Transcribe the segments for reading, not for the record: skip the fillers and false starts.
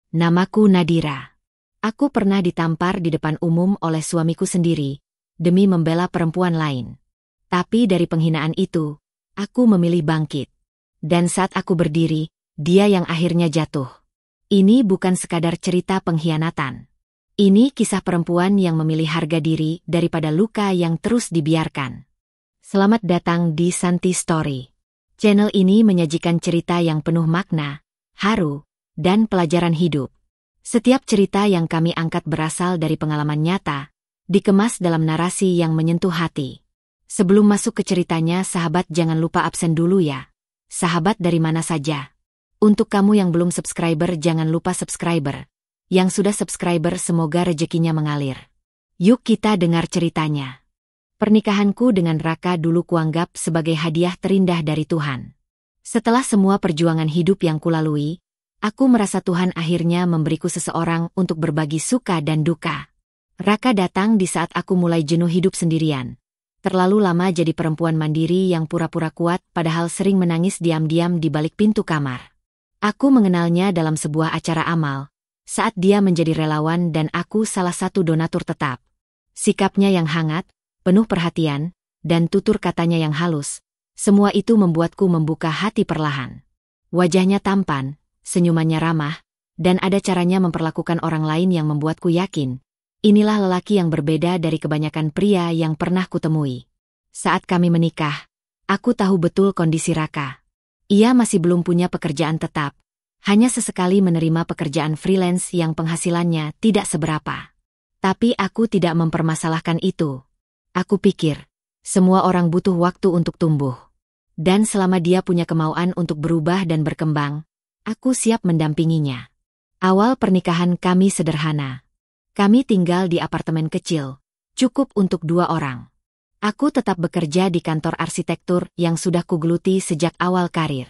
Namaku Nadira. Aku pernah ditampar di depan umum oleh suamiku sendiri, demi membela perempuan lain. Tapi dari penghinaan itu, aku memilih bangkit. Dan saat aku berdiri, dia yang akhirnya jatuh. Ini bukan sekadar cerita pengkhianatan. Ini kisah perempuan yang memilih harga diri daripada luka yang terus dibiarkan. Selamat datang di Santi Story. Channel ini menyajikan cerita yang penuh makna, haru, dan pelajaran hidup. Setiap cerita yang kami angkat berasal dari pengalaman nyata, dikemas dalam narasi yang menyentuh hati. Sebelum masuk ke ceritanya, sahabat jangan lupa absen dulu ya. Sahabat dari mana saja? Untuk kamu yang belum subscriber, jangan lupa subscriber. Yang sudah subscriber, semoga rezekinya mengalir. Yuk kita dengar ceritanya. Pernikahanku dengan Raka dulu kuanggap sebagai hadiah terindah dari Tuhan. Setelah semua perjuangan hidup yang kulalui, aku merasa Tuhan akhirnya memberiku seseorang untuk berbagi suka dan duka. Raka datang di saat aku mulai jenuh hidup sendirian. Terlalu lama jadi perempuan mandiri yang pura-pura kuat padahal sering menangis diam-diam di balik pintu kamar. Aku mengenalnya dalam sebuah acara amal, saat dia menjadi relawan dan aku salah satu donatur tetap. Sikapnya yang hangat, penuh perhatian, dan tutur katanya yang halus, semua itu membuatku membuka hati perlahan. Wajahnya tampan, senyumannya ramah, dan ada caranya memperlakukan orang lain yang membuatku yakin. Inilah lelaki yang berbeda dari kebanyakan pria yang pernah kutemui. Saat kami menikah, aku tahu betul kondisi Raka. Ia masih belum punya pekerjaan tetap, hanya sesekali menerima pekerjaan freelance yang penghasilannya tidak seberapa. Tapi aku tidak mempermasalahkan itu. Aku pikir, semua orang butuh waktu untuk tumbuh. Dan selama dia punya kemauan untuk berubah dan berkembang, aku siap mendampinginya. Awal pernikahan kami sederhana. Kami tinggal di apartemen kecil, cukup untuk 2 orang. Aku tetap bekerja di kantor arsitektur yang sudah kugeluti sejak awal karir.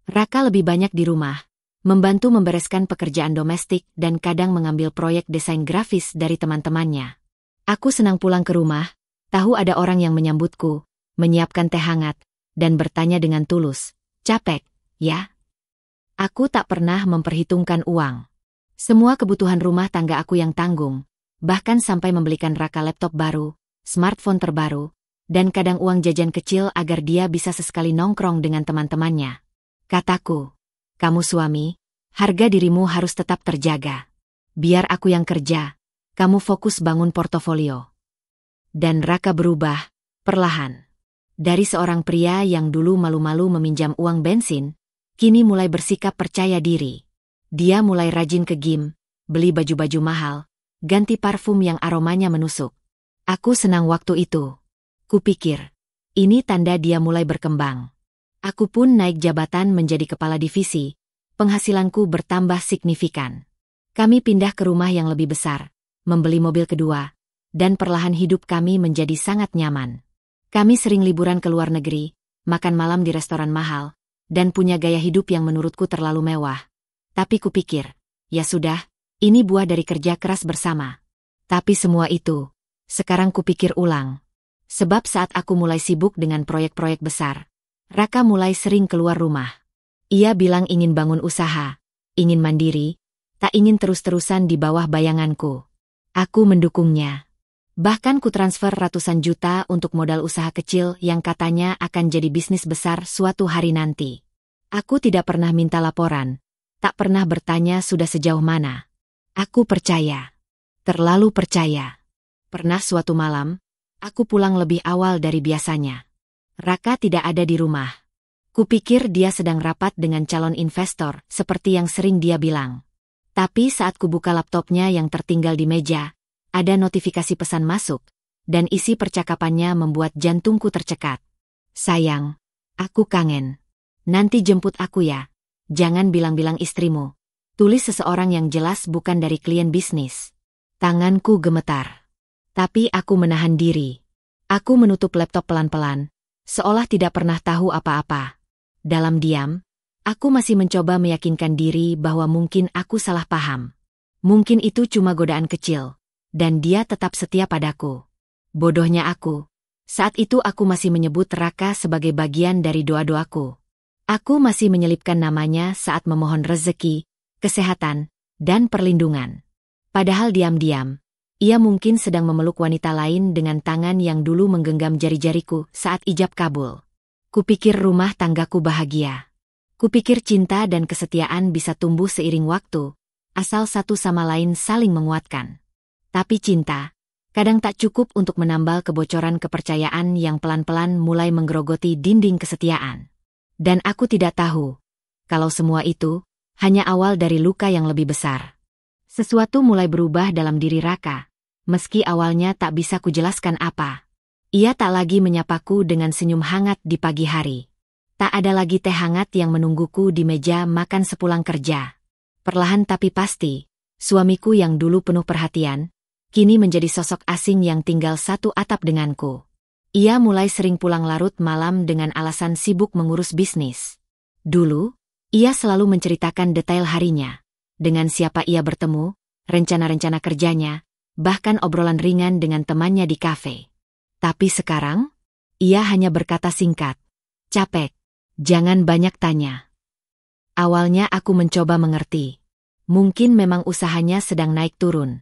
Raka lebih banyak di rumah, membantu membereskan pekerjaan domestik dan kadang mengambil proyek desain grafis dari teman-temannya. Aku senang pulang ke rumah, tahu ada orang yang menyambutku, menyiapkan teh hangat, dan bertanya dengan tulus, "Capek, ya?" Aku tak pernah memperhitungkan uang. Semua kebutuhan rumah tangga aku yang tanggung, bahkan sampai membelikan Raka laptop baru, smartphone terbaru, dan kadang uang jajan kecil agar dia bisa sesekali nongkrong dengan teman-temannya. Kataku, "Kamu suami, harga dirimu harus tetap terjaga. Biar aku yang kerja, kamu fokus bangun portofolio." Dan Raka berubah, perlahan. Dari seorang pria yang dulu malu-malu meminjam uang bensin, kini mulai bersikap percaya diri. Dia mulai rajin ke gym, beli baju-baju mahal, ganti parfum yang aromanya menusuk. Aku senang waktu itu. Kupikir, ini tanda dia mulai berkembang. Aku pun naik jabatan menjadi kepala divisi, penghasilanku bertambah signifikan. Kami pindah ke rumah yang lebih besar, membeli mobil kedua, dan perlahan hidup kami menjadi sangat nyaman. Kami sering liburan ke luar negeri, makan malam di restoran mahal, dan punya gaya hidup yang menurutku terlalu mewah. Tapi kupikir, ya sudah, ini buah dari kerja keras bersama. Tapi semua itu, sekarang kupikir ulang. Sebab saat aku mulai sibuk dengan proyek-proyek besar, Raka mulai sering keluar rumah. Ia bilang ingin bangun usaha, ingin mandiri, tak ingin terus-terusan di bawah bayanganku. Aku mendukungnya. Bahkan kutransfer ratusan juta untuk modal usaha kecil yang katanya akan jadi bisnis besar suatu hari nanti. Aku tidak pernah minta laporan. Tak pernah bertanya sudah sejauh mana. Aku percaya. Terlalu percaya. Pernah suatu malam, aku pulang lebih awal dari biasanya. Raka tidak ada di rumah. Kupikir dia sedang rapat dengan calon investor, seperti yang sering dia bilang. Tapi saat kubuka laptopnya yang tertinggal di meja, ada notifikasi pesan masuk, dan isi percakapannya membuat jantungku tercekat. "Sayang, aku kangen. Nanti jemput aku ya. Jangan bilang-bilang istrimu." Tulis seseorang yang jelas bukan dari klien bisnis. Tanganku gemetar. Tapi aku menahan diri. Aku menutup laptop pelan-pelan, seolah tidak pernah tahu apa-apa. Dalam diam, aku masih mencoba meyakinkan diri bahwa mungkin aku salah paham. Mungkin itu cuma godaan kecil, dan dia tetap setia padaku. Bodohnya aku. Saat itu aku masih menyebut Raka sebagai bagian dari doa-doaku. Aku masih menyelipkan namanya saat memohon rezeki, kesehatan, dan perlindungan. Padahal diam-diam, ia mungkin sedang memeluk wanita lain dengan tangan yang dulu menggenggam jari-jariku saat ijab kabul. Kupikir rumah tanggaku bahagia. Kupikir cinta dan kesetiaan bisa tumbuh seiring waktu, asal satu sama lain saling menguatkan. Tapi cinta, kadang tak cukup untuk menambal kebocoran kepercayaan yang pelan-pelan mulai menggerogoti dinding kesetiaan. Dan aku tidak tahu, kalau semua itu hanya awal dari luka yang lebih besar. Sesuatu mulai berubah dalam diri Raka, meski awalnya tak bisa kujelaskan apa. Ia tak lagi menyapaku dengan senyum hangat di pagi hari. Tak ada lagi teh hangat yang menungguku di meja makan sepulang kerja. Perlahan tapi pasti, suamiku yang dulu penuh perhatian, kini menjadi sosok asing yang tinggal satu atap denganku. Ia mulai sering pulang larut malam dengan alasan sibuk mengurus bisnis. Dulu, ia selalu menceritakan detail harinya, dengan siapa ia bertemu, rencana-rencana kerjanya, bahkan obrolan ringan dengan temannya di kafe. Tapi sekarang, ia hanya berkata singkat, "Capek, jangan banyak tanya." Awalnya aku mencoba mengerti. Mungkin memang usahanya sedang naik turun.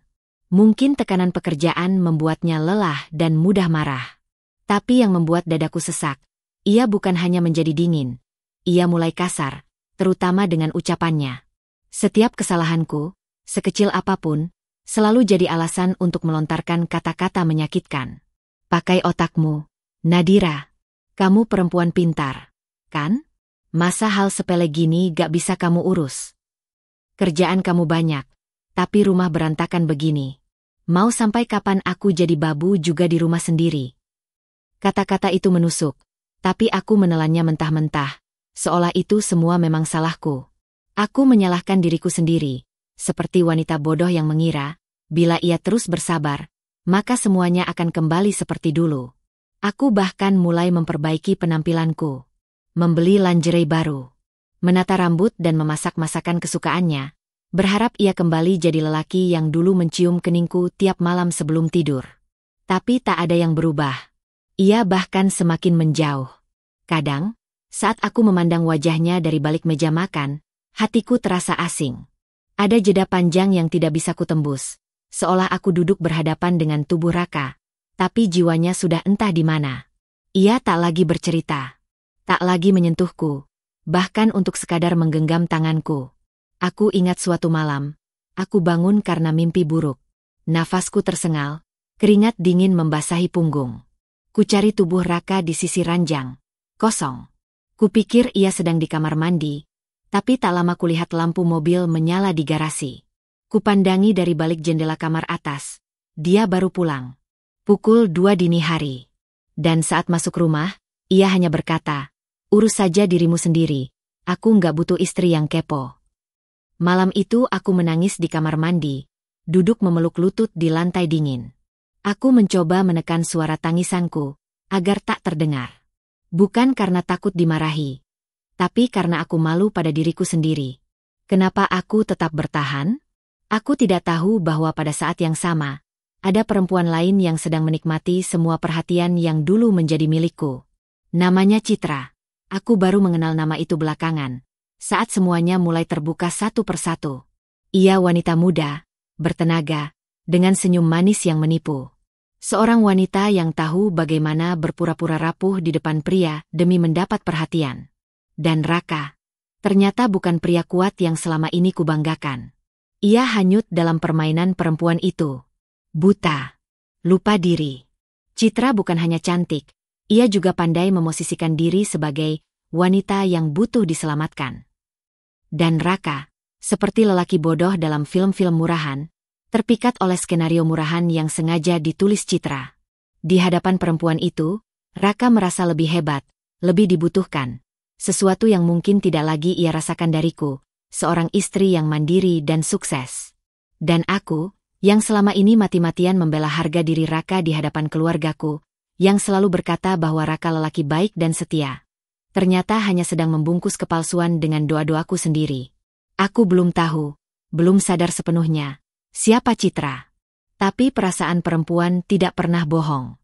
Mungkin tekanan pekerjaan membuatnya lelah dan mudah marah. Tapi yang membuat dadaku sesak, ia bukan hanya menjadi dingin. Ia mulai kasar, terutama dengan ucapannya. Setiap kesalahanku, sekecil apapun, selalu jadi alasan untuk melontarkan kata-kata menyakitkan. "Pakai otakmu, Nadira. Kamu perempuan pintar, kan? Masa hal sepele gini gak bisa kamu urus? Kerjaan kamu banyak, tapi rumah berantakan begini. Mau sampai kapan aku jadi babu juga di rumah sendiri?" Kata-kata itu menusuk, tapi aku menelannya mentah-mentah, seolah itu semua memang salahku. Aku menyalahkan diriku sendiri, seperti wanita bodoh yang mengira, bila ia terus bersabar, maka semuanya akan kembali seperti dulu. Aku bahkan mulai memperbaiki penampilanku. Membeli lingerie baru. Menata rambut dan memasak masakan kesukaannya, berharap ia kembali jadi lelaki yang dulu mencium keningku tiap malam sebelum tidur. Tapi tak ada yang berubah. Ia bahkan semakin menjauh. Kadang, saat aku memandang wajahnya dari balik meja makan, hatiku terasa asing. Ada jeda panjang yang tidak bisa kutembus, seolah aku duduk berhadapan dengan tubuh Raka, tapi jiwanya sudah entah di mana. Ia tak lagi bercerita, tak lagi menyentuhku, bahkan untuk sekadar menggenggam tanganku. Aku ingat suatu malam, aku bangun karena mimpi buruk. Nafasku tersengal, keringat dingin membasahi punggung. Kucari tubuh Raka di sisi ranjang, kosong. Kupikir ia sedang di kamar mandi, tapi tak lama kulihat lampu mobil menyala di garasi. Kupandangi dari balik jendela kamar atas. Dia baru pulang. Pukul 2 dini hari. Dan saat masuk rumah, ia hanya berkata, "Urus saja dirimu sendiri. Aku nggak butuh istri yang kepo." Malam itu aku menangis di kamar mandi, duduk memeluk lutut di lantai dingin. Aku mencoba menekan suara tangisanku, agar tak terdengar. Bukan karena takut dimarahi, tapi karena aku malu pada diriku sendiri. Kenapa aku tetap bertahan? Aku tidak tahu bahwa pada saat yang sama, ada perempuan lain yang sedang menikmati semua perhatian yang dulu menjadi milikku. Namanya Citra. Aku baru mengenal nama itu belakangan, saat semuanya mulai terbuka satu persatu. Ia wanita muda, bertenaga, dengan senyum manis yang menipu. Seorang wanita yang tahu bagaimana berpura-pura rapuh di depan pria demi mendapat perhatian. Dan Raka, ternyata bukan pria kuat yang selama ini kubanggakan. Ia hanyut dalam permainan perempuan itu. Buta. Lupa diri. Citra bukan hanya cantik, ia juga pandai memosisikan diri sebagai wanita yang butuh diselamatkan. Dan Raka, seperti lelaki bodoh dalam film-film murahan, terpikat oleh skenario murahan yang sengaja ditulis Citra. Di hadapan perempuan itu, Raka merasa lebih hebat, lebih dibutuhkan. Sesuatu yang mungkin tidak lagi ia rasakan dariku, seorang istri yang mandiri dan sukses. Dan aku, yang selama ini mati-matian membela harga diri Raka di hadapan keluargaku, yang selalu berkata bahwa Raka lelaki baik dan setia, ternyata hanya sedang membungkus kepalsuan dengan doa-doaku sendiri. Aku belum tahu, belum sadar sepenuhnya, siapa Citra. Tapi perasaan perempuan tidak pernah bohong.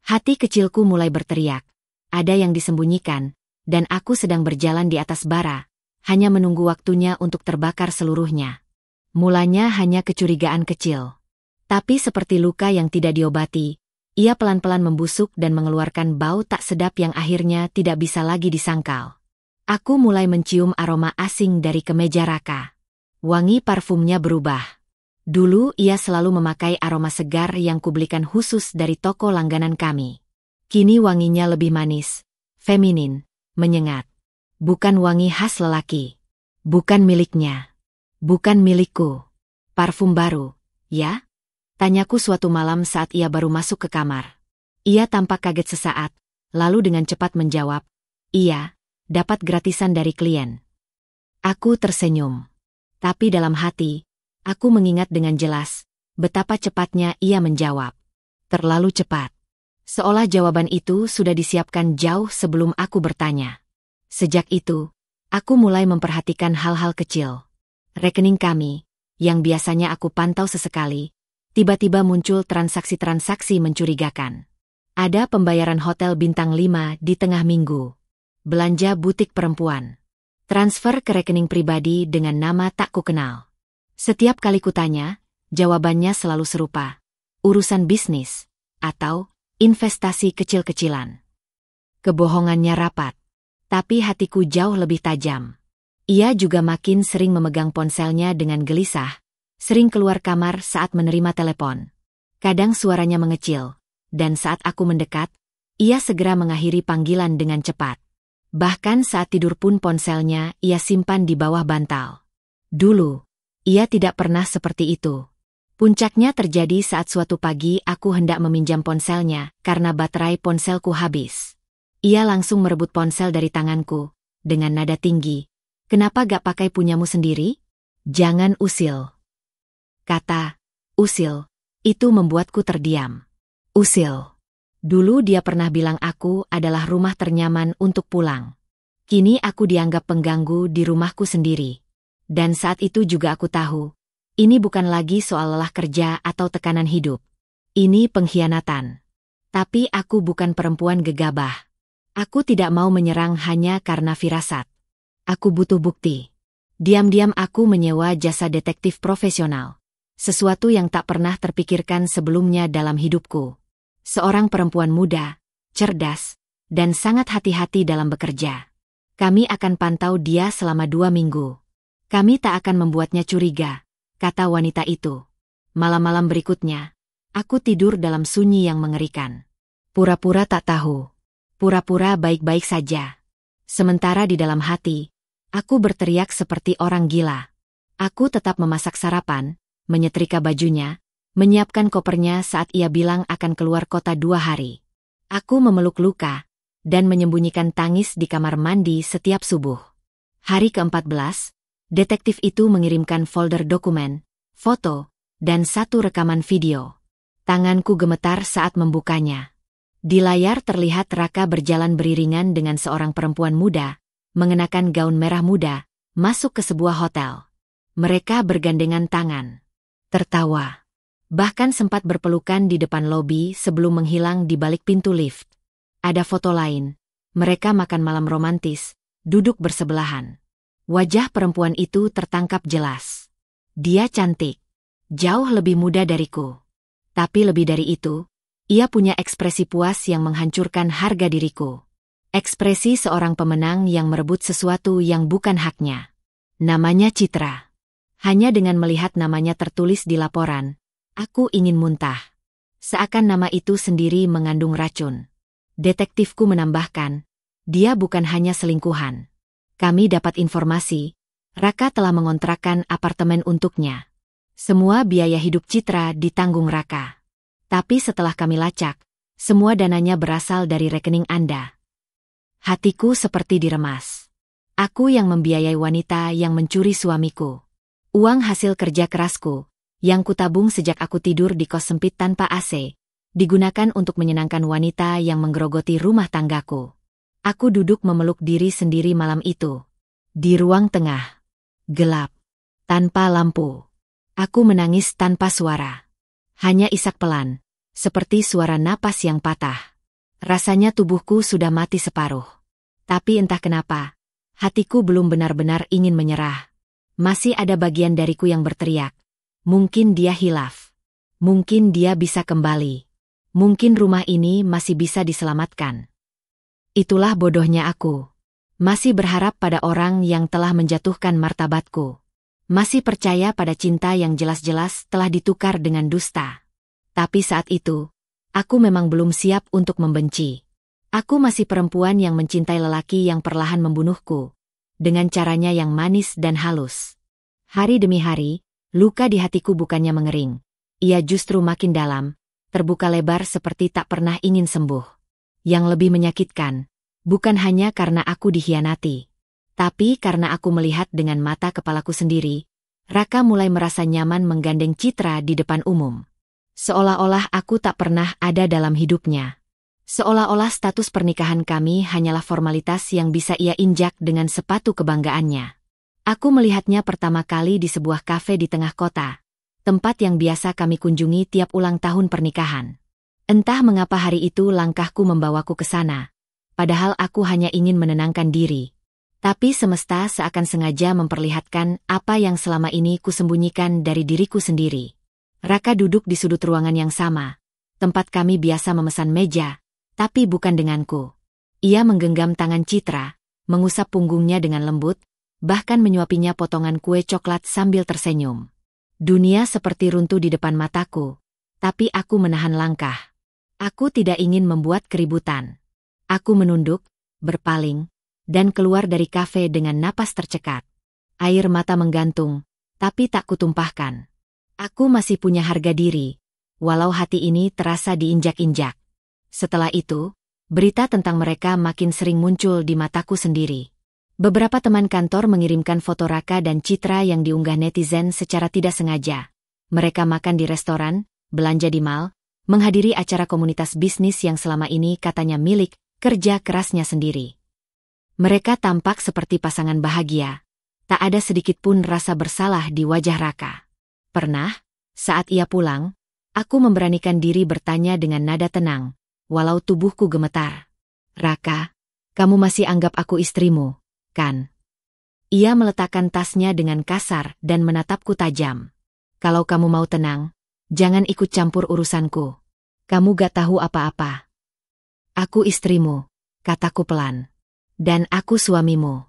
Hati kecilku mulai berteriak, ada yang disembunyikan, dan aku sedang berjalan di atas bara, hanya menunggu waktunya untuk terbakar seluruhnya. Mulanya hanya kecurigaan kecil. Tapi seperti luka yang tidak diobati, ia pelan-pelan membusuk dan mengeluarkan bau tak sedap yang akhirnya tidak bisa lagi disangkal. Aku mulai mencium aroma asing dari kemeja Raka. Wangi parfumnya berubah. Dulu ia selalu memakai aroma segar yang kubelikan khusus dari toko langganan kami. Kini wanginya lebih manis, feminin, menyengat. Bukan wangi khas lelaki. Bukan miliknya. Bukan milikku. Parfum baru, ya? Tanyaku suatu malam saat ia baru masuk ke kamar. Ia tampak kaget sesaat, lalu dengan cepat menjawab, "Iya, dapat gratisan dari klien." Aku tersenyum. Tapi dalam hati, aku mengingat dengan jelas betapa cepatnya ia menjawab. Terlalu cepat. Seolah jawaban itu sudah disiapkan jauh sebelum aku bertanya. Sejak itu, aku mulai memperhatikan hal-hal kecil. Rekening kami, yang biasanya aku pantau sesekali, tiba-tiba muncul transaksi-transaksi mencurigakan. Ada pembayaran hotel bintang 5 di tengah minggu. Belanja butik perempuan. Transfer ke rekening pribadi dengan nama tak kukenal. Setiap kali kutanya, jawabannya selalu serupa. Urusan bisnis, atau investasi kecil-kecilan. Kebohongannya rapat. Tapi hatiku jauh lebih tajam. Ia juga makin sering memegang ponselnya dengan gelisah, sering keluar kamar saat menerima telepon. Kadang suaranya mengecil, dan saat aku mendekat, ia segera mengakhiri panggilan dengan cepat. Bahkan saat tidur pun ponselnya ia simpan di bawah bantal. Dulu, ia tidak pernah seperti itu. Puncaknya terjadi saat suatu pagi aku hendak meminjam ponselnya karena baterai ponselku habis. Ia langsung merebut ponsel dari tanganku, dengan nada tinggi. "Kenapa gak pakai punyamu sendiri? Jangan usil." Kata usil itu membuatku terdiam. Usil. Dulu dia pernah bilang aku adalah rumah ternyaman untuk pulang. Kini aku dianggap pengganggu di rumahku sendiri. Dan saat itu juga aku tahu, ini bukan lagi soal lelah kerja atau tekanan hidup. Ini pengkhianatan. Tapi aku bukan perempuan gegabah. Aku tidak mau menyerang hanya karena firasat. Aku butuh bukti. Diam-diam aku menyewa jasa detektif profesional. Sesuatu yang tak pernah terpikirkan sebelumnya dalam hidupku. Seorang perempuan muda, cerdas, dan sangat hati-hati dalam bekerja. Kami akan pantau dia selama 2 minggu. Kami tak akan membuatnya curiga, kata wanita itu. Malam-malam berikutnya, aku tidur dalam sunyi yang mengerikan. Pura-pura tak tahu. Pura-pura baik-baik saja. Sementara di dalam hati, aku berteriak seperti orang gila. Aku tetap memasak sarapan, menyetrika bajunya, menyiapkan kopernya saat ia bilang akan keluar kota 2 hari. Aku memeluk luka, dan menyembunyikan tangis di kamar mandi setiap subuh. Hari ke-14, detektif itu mengirimkan folder dokumen, foto, dan 1 rekaman video. Tanganku gemetar saat membukanya. Di layar terlihat Raka berjalan beriringan dengan seorang perempuan muda, mengenakan gaun merah muda, masuk ke sebuah hotel. Mereka bergandengan tangan. Tertawa. Bahkan sempat berpelukan di depan lobi sebelum menghilang di balik pintu lift. Ada foto lain. Mereka makan malam romantis, duduk bersebelahan. Wajah perempuan itu tertangkap jelas. Dia cantik. Jauh lebih muda dariku. Tapi lebih dari itu, ia punya ekspresi puas yang menghancurkan harga diriku. Ekspresi seorang pemenang yang merebut sesuatu yang bukan haknya. Namanya Citra. Hanya dengan melihat namanya tertulis di laporan, aku ingin muntah. Seakan nama itu sendiri mengandung racun. Detektifku menambahkan, dia bukan hanya selingkuhan. Kami dapat informasi, Raka telah mengontrakkan apartemen untuknya. Semua biaya hidup Citra ditanggung Raka. Tapi setelah kami lacak, semua dananya berasal dari rekening Anda. Hatiku seperti diremas. Aku yang membiayai wanita yang mencuri suamiku. Uang hasil kerja kerasku, yang kutabung sejak aku tidur di kos sempit tanpa AC, digunakan untuk menyenangkan wanita yang menggerogoti rumah tanggaku. Aku duduk memeluk diri sendiri malam itu. Di ruang tengah. Gelap. Tanpa lampu. Aku menangis tanpa suara. Hanya isak pelan, seperti suara napas yang patah. Rasanya tubuhku sudah mati separuh. Tapi entah kenapa, hatiku belum benar-benar ingin menyerah. Masih ada bagian dariku yang berteriak. Mungkin dia hilaf. Mungkin dia bisa kembali. Mungkin rumah ini masih bisa diselamatkan. Itulah bodohnya aku. Masih berharap pada orang yang telah menjatuhkan martabatku. Masih percaya pada cinta yang jelas-jelas telah ditukar dengan dusta. Tapi saat itu, aku memang belum siap untuk membenci. Aku masih perempuan yang mencintai lelaki yang perlahan membunuhku. Dengan caranya yang manis dan halus. Hari demi hari, luka di hatiku bukannya mengering. Ia justru makin dalam, terbuka lebar seperti tak pernah ingin sembuh. Yang lebih menyakitkan, bukan hanya karena aku dikhianati, tapi karena aku melihat dengan mata kepalaku sendiri, Raka mulai merasa nyaman menggandeng Citra di depan umum. Seolah-olah aku tak pernah ada dalam hidupnya. Seolah-olah status pernikahan kami hanyalah formalitas yang bisa ia injak dengan sepatu kebanggaannya. Aku melihatnya pertama kali di sebuah kafe di tengah kota. Tempat yang biasa kami kunjungi tiap ulang tahun pernikahan. Entah mengapa hari itu langkahku membawaku ke sana. Padahal aku hanya ingin menenangkan diri. Tapi semesta seakan sengaja memperlihatkan apa yang selama ini kusembunyikan dari diriku sendiri. Raka duduk di sudut ruangan yang sama. Tempat kami biasa memesan meja, tapi bukan denganku. Ia menggenggam tangan Citra, mengusap punggungnya dengan lembut, bahkan menyuapinya potongan kue coklat sambil tersenyum. Dunia seperti runtuh di depan mataku, tapi aku menahan langkah. Aku tidak ingin membuat keributan. Aku menunduk, berpaling, dan keluar dari kafe dengan napas tercekat. Air mata menggantung, tapi tak kutumpahkan. Aku masih punya harga diri, walau hati ini terasa diinjak-injak. Setelah itu, berita tentang mereka makin sering muncul di mataku sendiri. Beberapa teman kantor mengirimkan foto Raka dan Citra yang diunggah netizen secara tidak sengaja. Mereka makan di restoran, belanja di mall, menghadiri acara komunitas bisnis yang selama ini katanya milik kerja kerasnya sendiri. Mereka tampak seperti pasangan bahagia. Tak ada sedikit pun rasa bersalah di wajah Raka. Pernah, saat ia pulang, aku memberanikan diri bertanya dengan nada tenang, walau tubuhku gemetar. Raka, kamu masih anggap aku istrimu, kan? Ia meletakkan tasnya dengan kasar dan menatapku tajam. Kalau kamu mau tenang, jangan ikut campur urusanku. Kamu gak tahu apa-apa. Aku istrimu, kataku pelan. Dan aku suamimu.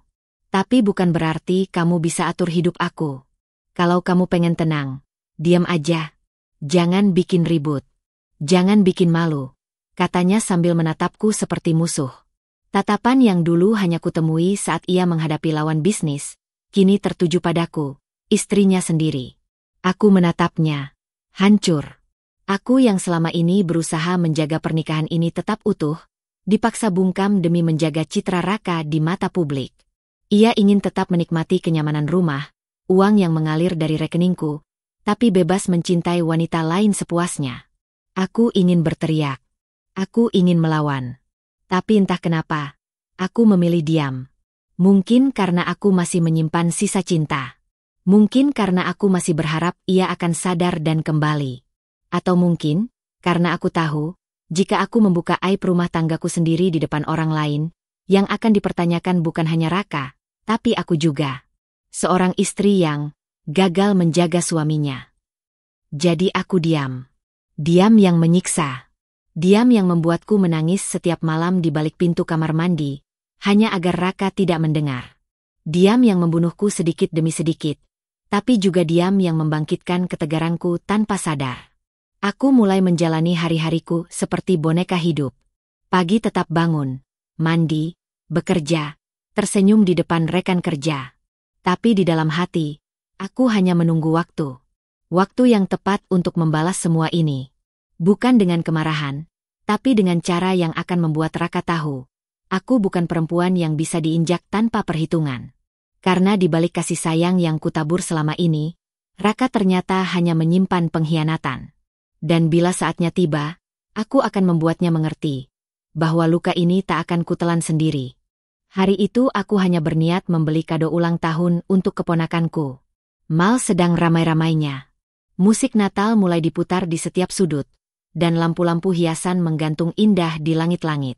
Tapi bukan berarti kamu bisa atur hidup aku. Kalau kamu pengen tenang, diam aja. Jangan bikin ribut. Jangan bikin malu, katanya sambil menatapku seperti musuh. Tatapan yang dulu hanya kutemui saat ia menghadapi lawan bisnis, kini tertuju padaku, istrinya sendiri. Aku menatapnya. Hancur. Aku yang selama ini berusaha menjaga pernikahan ini tetap utuh, dipaksa bungkam demi menjaga citra Raka di mata publik. Ia ingin tetap menikmati kenyamanan rumah, uang yang mengalir dari rekeningku, tapi bebas mencintai wanita lain sepuasnya. Aku ingin berteriak. Aku ingin melawan. Tapi entah kenapa, aku memilih diam. Mungkin karena aku masih menyimpan sisa cinta. Mungkin karena aku masih berharap ia akan sadar dan kembali. Atau mungkin, karena aku tahu, jika aku membuka aib rumah tanggaku sendiri di depan orang lain, yang akan dipertanyakan bukan hanya Raka, tapi aku juga. Seorang istri yang gagal menjaga suaminya. Jadi aku diam. Diam yang menyiksa. Diam yang membuatku menangis setiap malam di balik pintu kamar mandi, hanya agar Raka tidak mendengar. Diam yang membunuhku sedikit demi sedikit, tapi juga diam yang membangkitkan ketegaranku tanpa sadar. Aku mulai menjalani hari-hariku seperti boneka hidup. Pagi tetap bangun, mandi, bekerja, tersenyum di depan rekan kerja. Tapi di dalam hati, aku hanya menunggu waktu. Waktu yang tepat untuk membalas semua ini. Bukan dengan kemarahan, tapi dengan cara yang akan membuat Raka tahu, aku bukan perempuan yang bisa diinjak tanpa perhitungan. Karena di balik kasih sayang yang kutabur selama ini, Raka ternyata hanya menyimpan pengkhianatan. Dan bila saatnya tiba, aku akan membuatnya mengerti bahwa luka ini tak akan kutelan sendiri. Hari itu aku hanya berniat membeli kado ulang tahun untuk keponakanku. Mal sedang ramai-ramainya. Musik Natal mulai diputar di setiap sudut, dan lampu-lampu hiasan menggantung indah di langit-langit.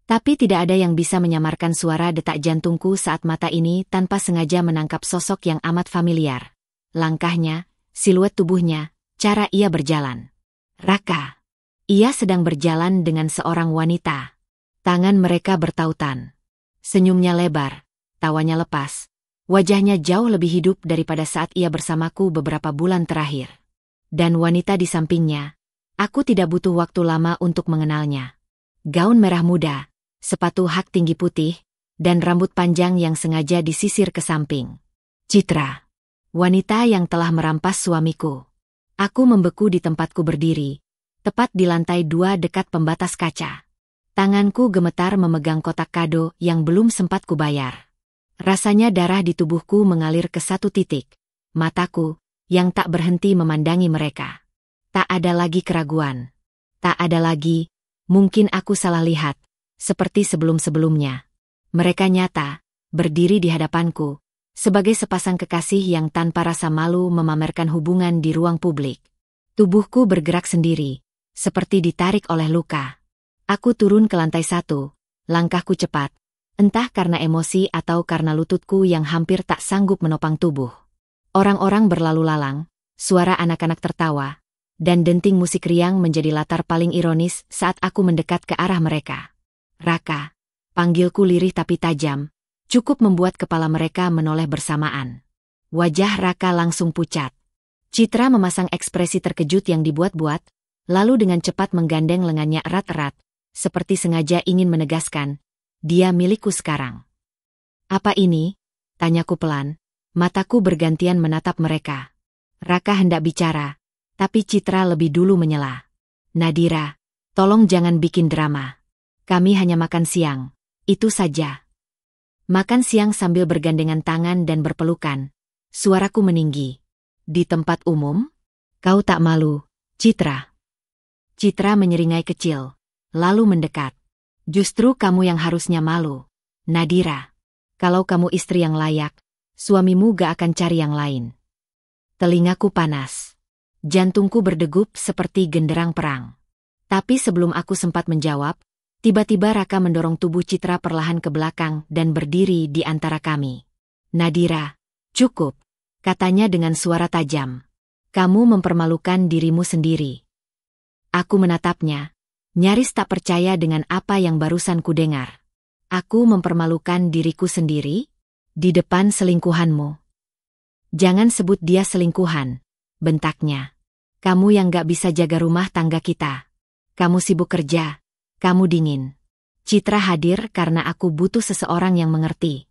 Tapi tidak ada yang bisa menyamarkan suara detak jantungku saat mata ini tanpa sengaja menangkap sosok yang amat familiar. Langkahnya, siluet tubuhnya, cara ia berjalan. Raka. Ia sedang berjalan dengan seorang wanita. Tangan mereka bertautan. Senyumnya lebar, tawanya lepas. Wajahnya jauh lebih hidup daripada saat ia bersamaku beberapa bulan terakhir. Dan wanita di sampingnya, aku tidak butuh waktu lama untuk mengenalnya. Gaun merah muda, sepatu hak tinggi putih, dan rambut panjang yang sengaja disisir ke samping. Citra. Wanita yang telah merampas suamiku. Aku membeku di tempatku berdiri, tepat di lantai 2 dekat pembatas kaca. Tanganku gemetar memegang kotak kado yang belum sempat kubayar. Rasanya darah di tubuhku mengalir ke satu titik. Mataku, yang tak berhenti memandangi mereka. Tak ada lagi keraguan. Tak ada lagi, mungkin aku salah lihat, seperti sebelum-sebelumnya. Mereka nyata, berdiri di hadapanku, sebagai sepasang kekasih yang tanpa rasa malu memamerkan hubungan di ruang publik. Tubuhku bergerak sendiri, seperti ditarik oleh luka. Aku turun ke lantai 1, langkahku cepat. Entah karena emosi atau karena lututku yang hampir tak sanggup menopang tubuh. Orang-orang berlalu lalang, suara anak-anak tertawa, dan denting musik riang menjadi latar paling ironis saat aku mendekat ke arah mereka. Raka, panggilku lirih tapi tajam, cukup membuat kepala mereka menoleh bersamaan. Wajah Raka langsung pucat. Citra memasang ekspresi terkejut yang dibuat-buat, lalu dengan cepat menggandeng lengannya erat-erat, seperti sengaja ingin menegaskan, dia milikku sekarang. Apa ini? Tanyaku pelan. Mataku bergantian menatap mereka. Raka hendak bicara, tapi Citra lebih dulu menyela. Nadira, tolong jangan bikin drama. Kami hanya makan siang. Itu saja. Makan siang sambil bergandengan tangan dan berpelukan. Suaraku meninggi. Di tempat umum? Kau tak malu, Citra? Citra menyeringai kecil, lalu mendekat. Justru kamu yang harusnya malu, Nadira. Kalau kamu istri yang layak, suamimu gak akan cari yang lain. Telingaku panas. Jantungku berdegup seperti genderang perang. Tapi sebelum aku sempat menjawab, tiba-tiba Raka mendorong tubuh Citra perlahan ke belakang dan berdiri di antara kami. Nadira, cukup, katanya dengan suara tajam. Kamu mempermalukan dirimu sendiri. Aku menatapnya. Nyaris tak percaya dengan apa yang barusan kudengar. Aku mempermalukan diriku sendiri? Di depan selingkuhanmu. Jangan sebut dia selingkuhan, bentaknya. Kamu yang gak bisa jaga rumah tangga kita. Kamu sibuk kerja, kamu dingin. Citra hadir karena aku butuh seseorang yang mengerti.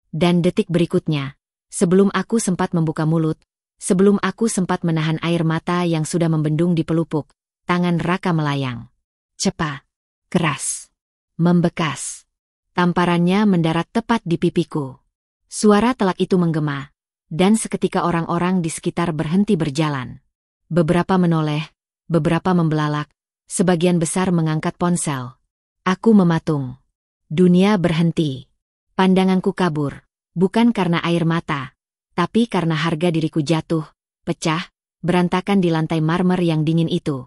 Dan detik berikutnya, sebelum aku sempat membuka mulut, sebelum aku sempat menahan air mata yang sudah membendung di pelupuk, tangan Raka melayang. Cepat, keras, membekas. Tamparannya mendarat tepat di pipiku. Suara telak itu menggema, dan seketika orang-orang di sekitar berhenti berjalan. Beberapa menoleh, beberapa membelalak, sebagian besar mengangkat ponsel. Aku mematung. Dunia berhenti. Pandanganku kabur, bukan karena air mata, tapi karena harga diriku jatuh, pecah, berantakan di lantai marmer yang dingin itu.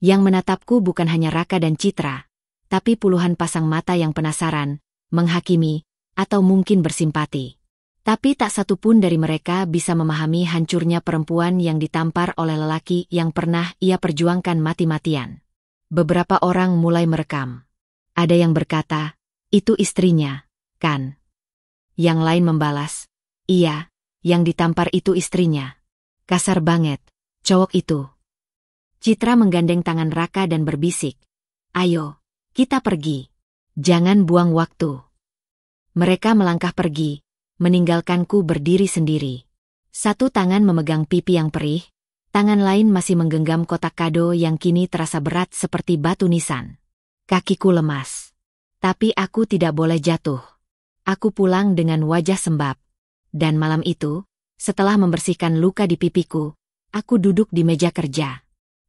Yang menatapku bukan hanya Raka dan Citra, tapi puluhan pasang mata yang penasaran, menghakimi, atau mungkin bersimpati. Tapi tak satu pun dari mereka bisa memahami hancurnya perempuan yang ditampar oleh lelaki yang pernah ia perjuangkan mati-matian. Beberapa orang mulai merekam. Ada yang berkata, itu istrinya, kan? Yang lain membalas, iya, yang ditampar itu istrinya. Kasar banget, cowok itu. Citra menggandeng tangan Raka dan berbisik. Ayo, kita pergi. Jangan buang waktu. Mereka melangkah pergi, meninggalkanku berdiri sendiri. Satu tangan memegang pipi yang perih, tangan lain masih menggenggam kotak kado yang kini terasa berat seperti batu nisan. Kakiku lemas. Tapi aku tidak boleh jatuh. Aku pulang dengan wajah sembab. Dan malam itu, setelah membersihkan luka di pipiku, aku duduk di meja kerja.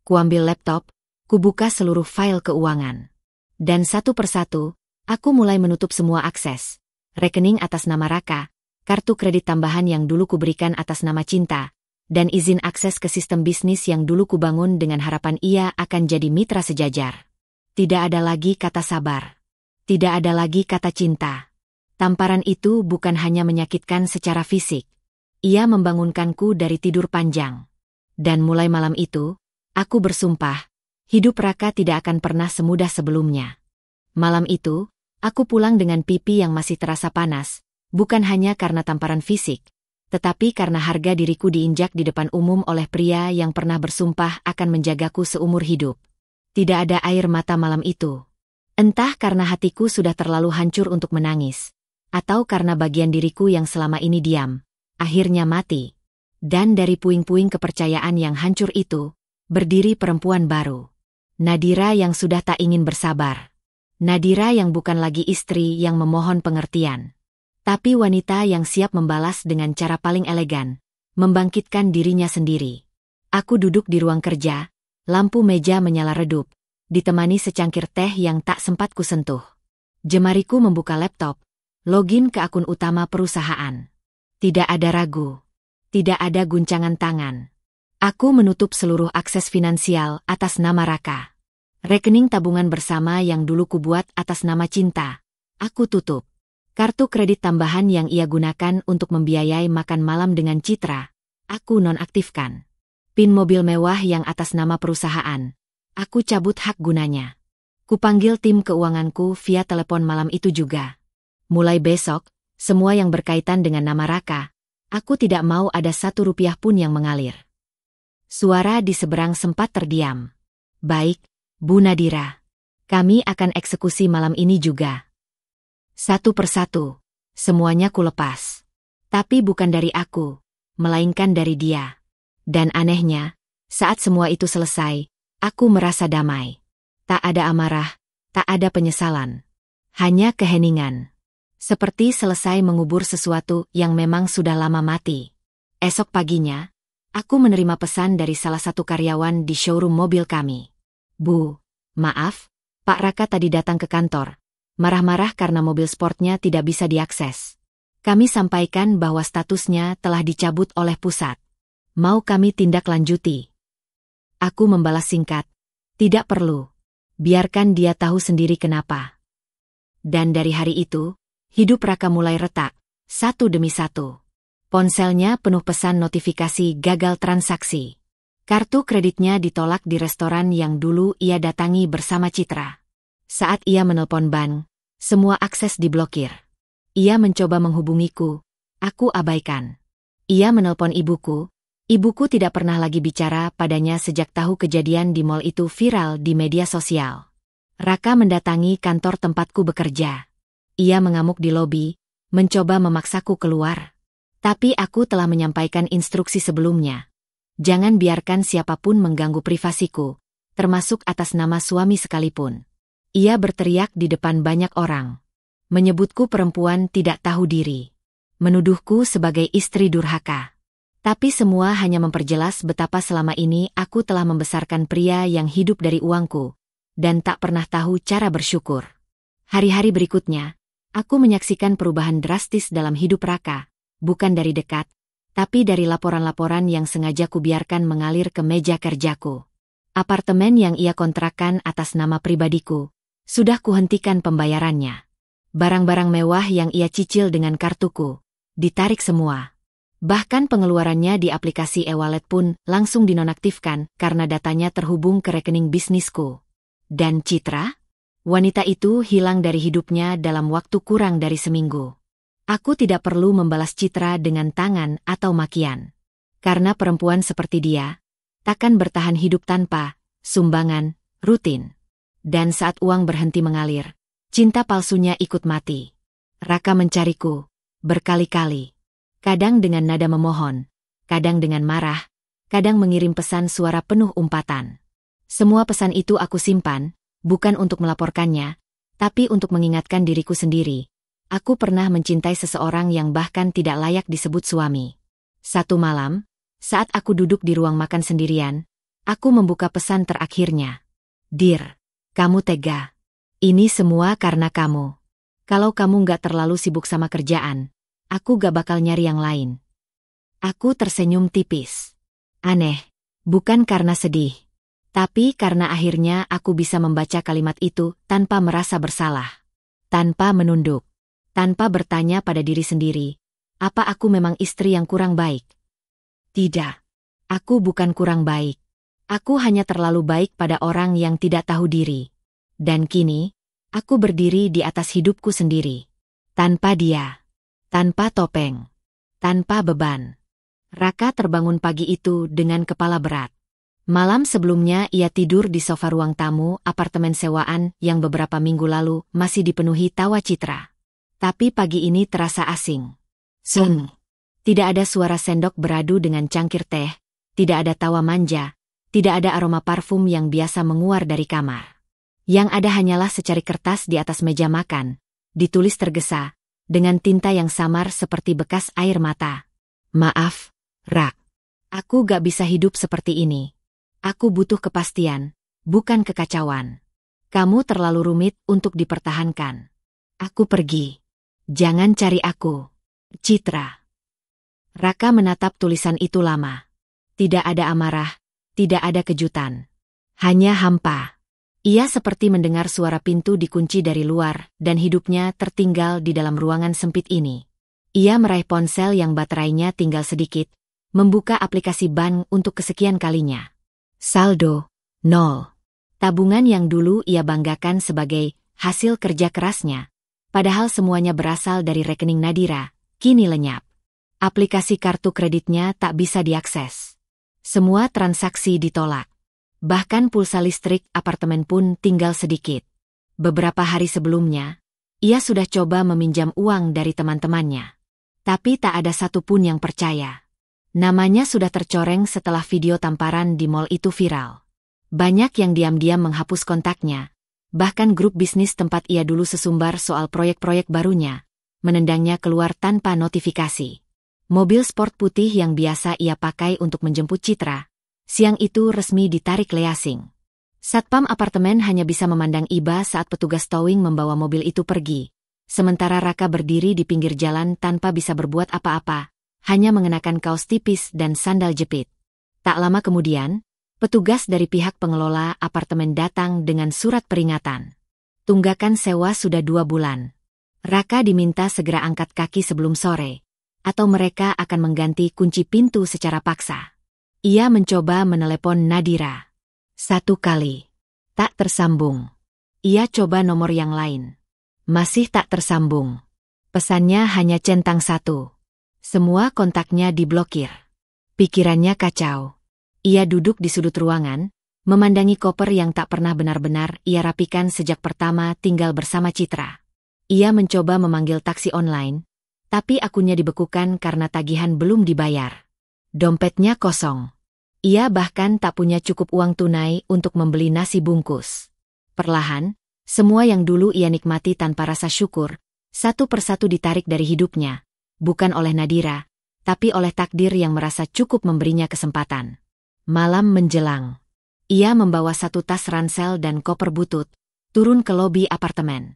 Kuambil laptop, kubuka seluruh file keuangan. Dan satu persatu, aku mulai menutup semua akses. Rekening atas nama Raka, kartu kredit tambahan yang dulu kuberikan atas nama Cinta, dan izin akses ke sistem bisnis yang dulu kubangun dengan harapan ia akan jadi mitra sejajar. Tidak ada lagi kata sabar. Tidak ada lagi kata cinta. Tamparan itu bukan hanya menyakitkan secara fisik. Ia membangunkanku dari tidur panjang. Dan mulai malam itu, aku bersumpah, hidup Raka tidak akan pernah semudah sebelumnya. Malam itu, aku pulang dengan pipi yang masih terasa panas, bukan hanya karena tamparan fisik, tetapi karena harga diriku diinjak di depan umum oleh pria yang pernah bersumpah akan menjagaku seumur hidup. Tidak ada air mata malam itu. Entah karena hatiku sudah terlalu hancur untuk menangis, atau karena bagian diriku yang selama ini diam, akhirnya mati. Dan dari puing-puing kepercayaan yang hancur itu, berdiri perempuan baru. Nadira yang sudah tak ingin bersabar. Nadira yang bukan lagi istri yang memohon pengertian, tapi wanita yang siap membalas dengan cara paling elegan, membangkitkan dirinya sendiri. Aku duduk di ruang kerja, lampu meja menyala redup, ditemani secangkir teh yang tak sempat kusentuh. Jemariku membuka laptop, login ke akun utama perusahaan. Tidak ada ragu. Tidak ada guncangan tangan. Aku menutup seluruh akses finansial atas nama Raka. Rekening tabungan bersama yang dulu kubuat atas nama Cinta, aku tutup. Kartu kredit tambahan yang ia gunakan untuk membiayai makan malam dengan Citra, aku nonaktifkan. PIN mobil mewah yang atas nama perusahaan, aku cabut hak gunanya. Kupanggil tim keuanganku via telepon malam itu juga. Mulai besok, semua yang berkaitan dengan nama Raka, aku tidak mau ada 1 rupiah pun yang mengalir. Suara di seberang sempat terdiam. Baik, Bu Nadira. Kami akan eksekusi malam ini juga. Satu persatu, semuanya kulepas. Tapi bukan dari aku, melainkan dari dia. Dan anehnya, saat semua itu selesai, aku merasa damai. Tak ada amarah, tak ada penyesalan. Hanya keheningan. Seperti selesai mengubur sesuatu yang memang sudah lama mati. Esok paginya, aku menerima pesan dari salah satu karyawan di showroom mobil kami. Bu, maaf, Pak Raka tadi datang ke kantor. Marah-marah karena mobil sportnya tidak bisa diakses. Kami sampaikan bahwa statusnya telah dicabut oleh pusat. Mau kami tindak lanjuti? Aku membalas singkat. Tidak perlu. Biarkan dia tahu sendiri kenapa. Dan dari hari itu, hidup Raka mulai retak, satu demi satu. Ponselnya penuh pesan notifikasi gagal transaksi. Kartu kreditnya ditolak di restoran yang dulu ia datangi bersama Citra. Saat ia menelpon bank, semua akses diblokir. Ia mencoba menghubungiku, aku abaikan. Ia menelpon ibuku tidak pernah lagi bicara padanya sejak tahu kejadian di mal itu viral di media sosial. Raka mendatangi kantor tempatku bekerja. Ia mengamuk di lobi, mencoba memaksaku keluar. Tapi aku telah menyampaikan instruksi sebelumnya. Jangan biarkan siapapun mengganggu privasiku, termasuk atas nama suami sekalipun. Ia berteriak di depan banyak orang. Menyebutku perempuan tidak tahu diri. Menuduhku sebagai istri durhaka. Tapi semua hanya memperjelas betapa selama ini aku telah membesarkan pria yang hidup dari uangku, dan tak pernah tahu cara bersyukur. Hari-hari berikutnya, aku menyaksikan perubahan drastis dalam hidup Raka, bukan dari dekat, tapi dari laporan-laporan yang sengaja kubiarkan mengalir ke meja kerjaku. Apartemen yang ia kontrakkan atas nama pribadiku, sudah kuhentikan pembayarannya. Barang-barang mewah yang ia cicil dengan kartuku, ditarik semua. Bahkan pengeluarannya di aplikasi e-wallet pun langsung dinonaktifkan karena datanya terhubung ke rekening bisnisku. Dan Citra? Wanita itu hilang dari hidupnya dalam waktu kurang dari seminggu. Aku tidak perlu membalas Citra dengan tangan atau makian. Karena perempuan seperti dia, takkan bertahan hidup tanpa sumbangan rutin. Dan saat uang berhenti mengalir, cinta palsunya ikut mati. Raka mencariku, berkali-kali. Kadang dengan nada memohon, kadang dengan marah, kadang mengirim pesan suara penuh umpatan. Semua pesan itu aku simpan, bukan untuk melaporkannya, tapi untuk mengingatkan diriku sendiri. Aku pernah mencintai seseorang yang bahkan tidak layak disebut suami. Satu malam, saat aku duduk di ruang makan sendirian, aku membuka pesan terakhirnya. Dear, kamu tega. Ini semua karena kamu. Kalau kamu gak terlalu sibuk sama kerjaan, aku gak bakal nyari yang lain. Aku tersenyum tipis. Aneh, bukan karena sedih. Tapi karena akhirnya aku bisa membaca kalimat itu tanpa merasa bersalah. tanpa menunduk. Tanpa bertanya pada diri sendiri, apa aku memang istri yang kurang baik? Tidak. Aku bukan kurang baik. Aku hanya terlalu baik pada orang yang tidak tahu diri. Dan kini, aku berdiri di atas hidupku sendiri. Tanpa dia. Tanpa topeng. Tanpa beban. Raka terbangun pagi itu dengan kepala berat. Malam sebelumnya ia tidur di sofa ruang tamu apartemen sewaan yang beberapa minggu lalu masih dipenuhi tawa Citra. Tapi pagi ini terasa asing. Seng. Tidak ada suara sendok beradu dengan cangkir teh, tidak ada tawa manja, tidak ada aroma parfum yang biasa menguar dari kamar. Yang ada hanyalah secari kertas di atas meja makan, ditulis tergesa, dengan tinta yang samar seperti bekas air mata. Maaf, Rak. Aku gak bisa hidup seperti ini. Aku butuh kepastian, bukan kekacauan. Kamu terlalu rumit untuk dipertahankan. Aku pergi. Jangan cari aku. Citra. Raka menatap tulisan itu lama. Tidak ada amarah, tidak ada kejutan. Hanya hampa. Ia seperti mendengar suara pintu dikunci dari luar dan hidupnya tertinggal di dalam ruangan sempit ini. Ia meraih ponsel yang baterainya tinggal sedikit, membuka aplikasi bank untuk kesekian kalinya. Saldo, 0. Tabungan yang dulu ia banggakan sebagai hasil kerja kerasnya. Padahal semuanya berasal dari rekening Nadira, kini lenyap. Aplikasi kartu kreditnya tak bisa diakses. Semua transaksi ditolak. Bahkan pulsa listrik apartemen pun tinggal sedikit. Beberapa hari sebelumnya, ia sudah coba meminjam uang dari teman-temannya. Tapi tak ada satupun yang percaya. Namanya sudah tercoreng setelah video tamparan di mall itu viral. Banyak yang diam-diam menghapus kontaknya. Bahkan grup bisnis tempat ia dulu sesumbar soal proyek-proyek barunya, menendangnya keluar tanpa notifikasi. Mobil sport putih yang biasa ia pakai untuk menjemput Citra, siang itu resmi ditarik leasing. Satpam apartemen hanya bisa memandang iba saat petugas towing membawa mobil itu pergi. Sementara Raka berdiri di pinggir jalan tanpa bisa berbuat apa-apa, hanya mengenakan kaos tipis dan sandal jepit. Tak lama kemudian, petugas dari pihak pengelola apartemen datang dengan surat peringatan. Tunggakan sewa sudah 2 bulan. Raka diminta segera angkat kaki sebelum sore, atau mereka akan mengganti kunci pintu secara paksa. Ia mencoba menelepon Nadira. 1 kali. Tak tersambung. Ia coba nomor yang lain. Masih tak tersambung. Pesannya hanya centang 1. Semua kontaknya diblokir. Pikirannya kacau. Ia duduk di sudut ruangan, memandangi koper yang tak pernah benar-benar ia rapikan sejak pertama tinggal bersama Citra. Ia mencoba memanggil taksi online, tapi akunnya dibekukan karena tagihan belum dibayar. Dompetnya kosong. Ia bahkan tak punya cukup uang tunai untuk membeli nasi bungkus. Perlahan, semua yang dulu ia nikmati tanpa rasa syukur, satu persatu ditarik dari hidupnya, bukan oleh Nadira, tapi oleh takdir yang merasa cukup memberinya kesempatan. Malam menjelang. Ia membawa 1 tas ransel dan koper butut, turun ke lobi apartemen.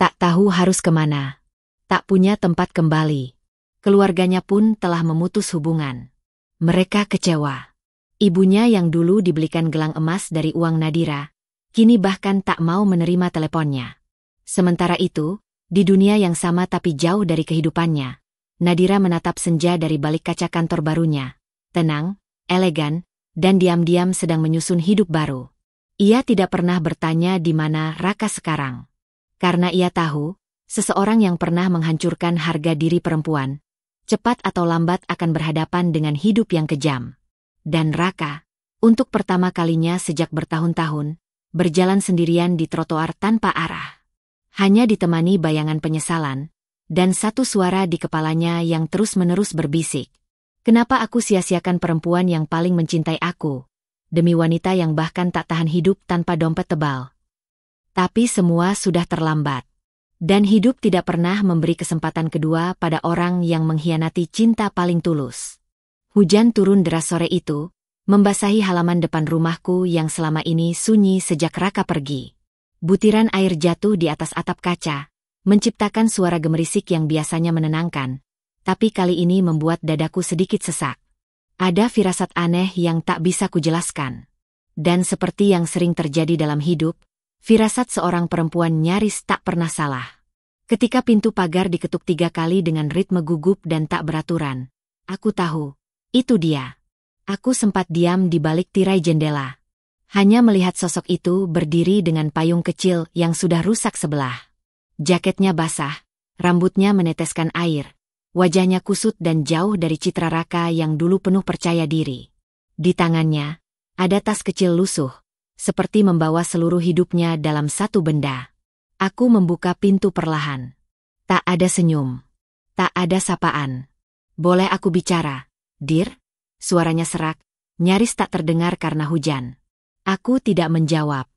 Tak tahu harus kemana. Tak punya tempat kembali. Keluarganya pun telah memutus hubungan. Mereka kecewa. Ibunya yang dulu dibelikan gelang emas dari uang Nadira, kini bahkan tak mau menerima teleponnya. Sementara itu, di dunia yang sama tapi jauh dari kehidupannya, Nadira menatap senja dari balik kaca kantor barunya. Tenang, elegan, dan diam-diam sedang menyusun hidup baru. Ia tidak pernah bertanya di mana Raka sekarang. Karena ia tahu, seseorang yang pernah menghancurkan harga diri perempuan, cepat atau lambat akan berhadapan dengan hidup yang kejam. Dan Raka, untuk pertama kalinya sejak bertahun-tahun, berjalan sendirian di trotoar tanpa arah. Hanya ditemani bayangan penyesalan, dan satu suara di kepalanya yang terus-menerus berbisik. Kenapa aku sia-siakan perempuan yang paling mencintai aku, demi wanita yang bahkan tak tahan hidup tanpa dompet tebal? Tapi semua sudah terlambat. Dan hidup tidak pernah memberi kesempatan kedua pada orang yang mengkhianati cinta paling tulus. Hujan turun deras sore itu, membasahi halaman depan rumahku yang selama ini sunyi sejak Raka pergi. Butiran air jatuh di atas atap kaca, menciptakan suara gemerisik yang biasanya menenangkan, tapi kali ini membuat dadaku sedikit sesak. Ada firasat aneh yang tak bisa kujelaskan. Dan seperti yang sering terjadi dalam hidup, firasat seorang perempuan nyaris tak pernah salah. Ketika pintu pagar diketuk 3 kali dengan ritme gugup dan tak beraturan, aku tahu, itu dia. Aku sempat diam di balik tirai jendela. Hanya melihat sosok itu berdiri dengan payung kecil yang sudah rusak sebelah. Jaketnya basah, rambutnya meneteskan air, wajahnya kusut dan jauh dari citra Raka yang dulu penuh percaya diri. Di tangannya, ada tas kecil lusuh, seperti membawa seluruh hidupnya dalam satu benda. Aku membuka pintu perlahan. Tak ada senyum. Tak ada sapaan. Boleh aku bicara, Dir? Suaranya serak, nyaris tak terdengar karena hujan. Aku tidak menjawab.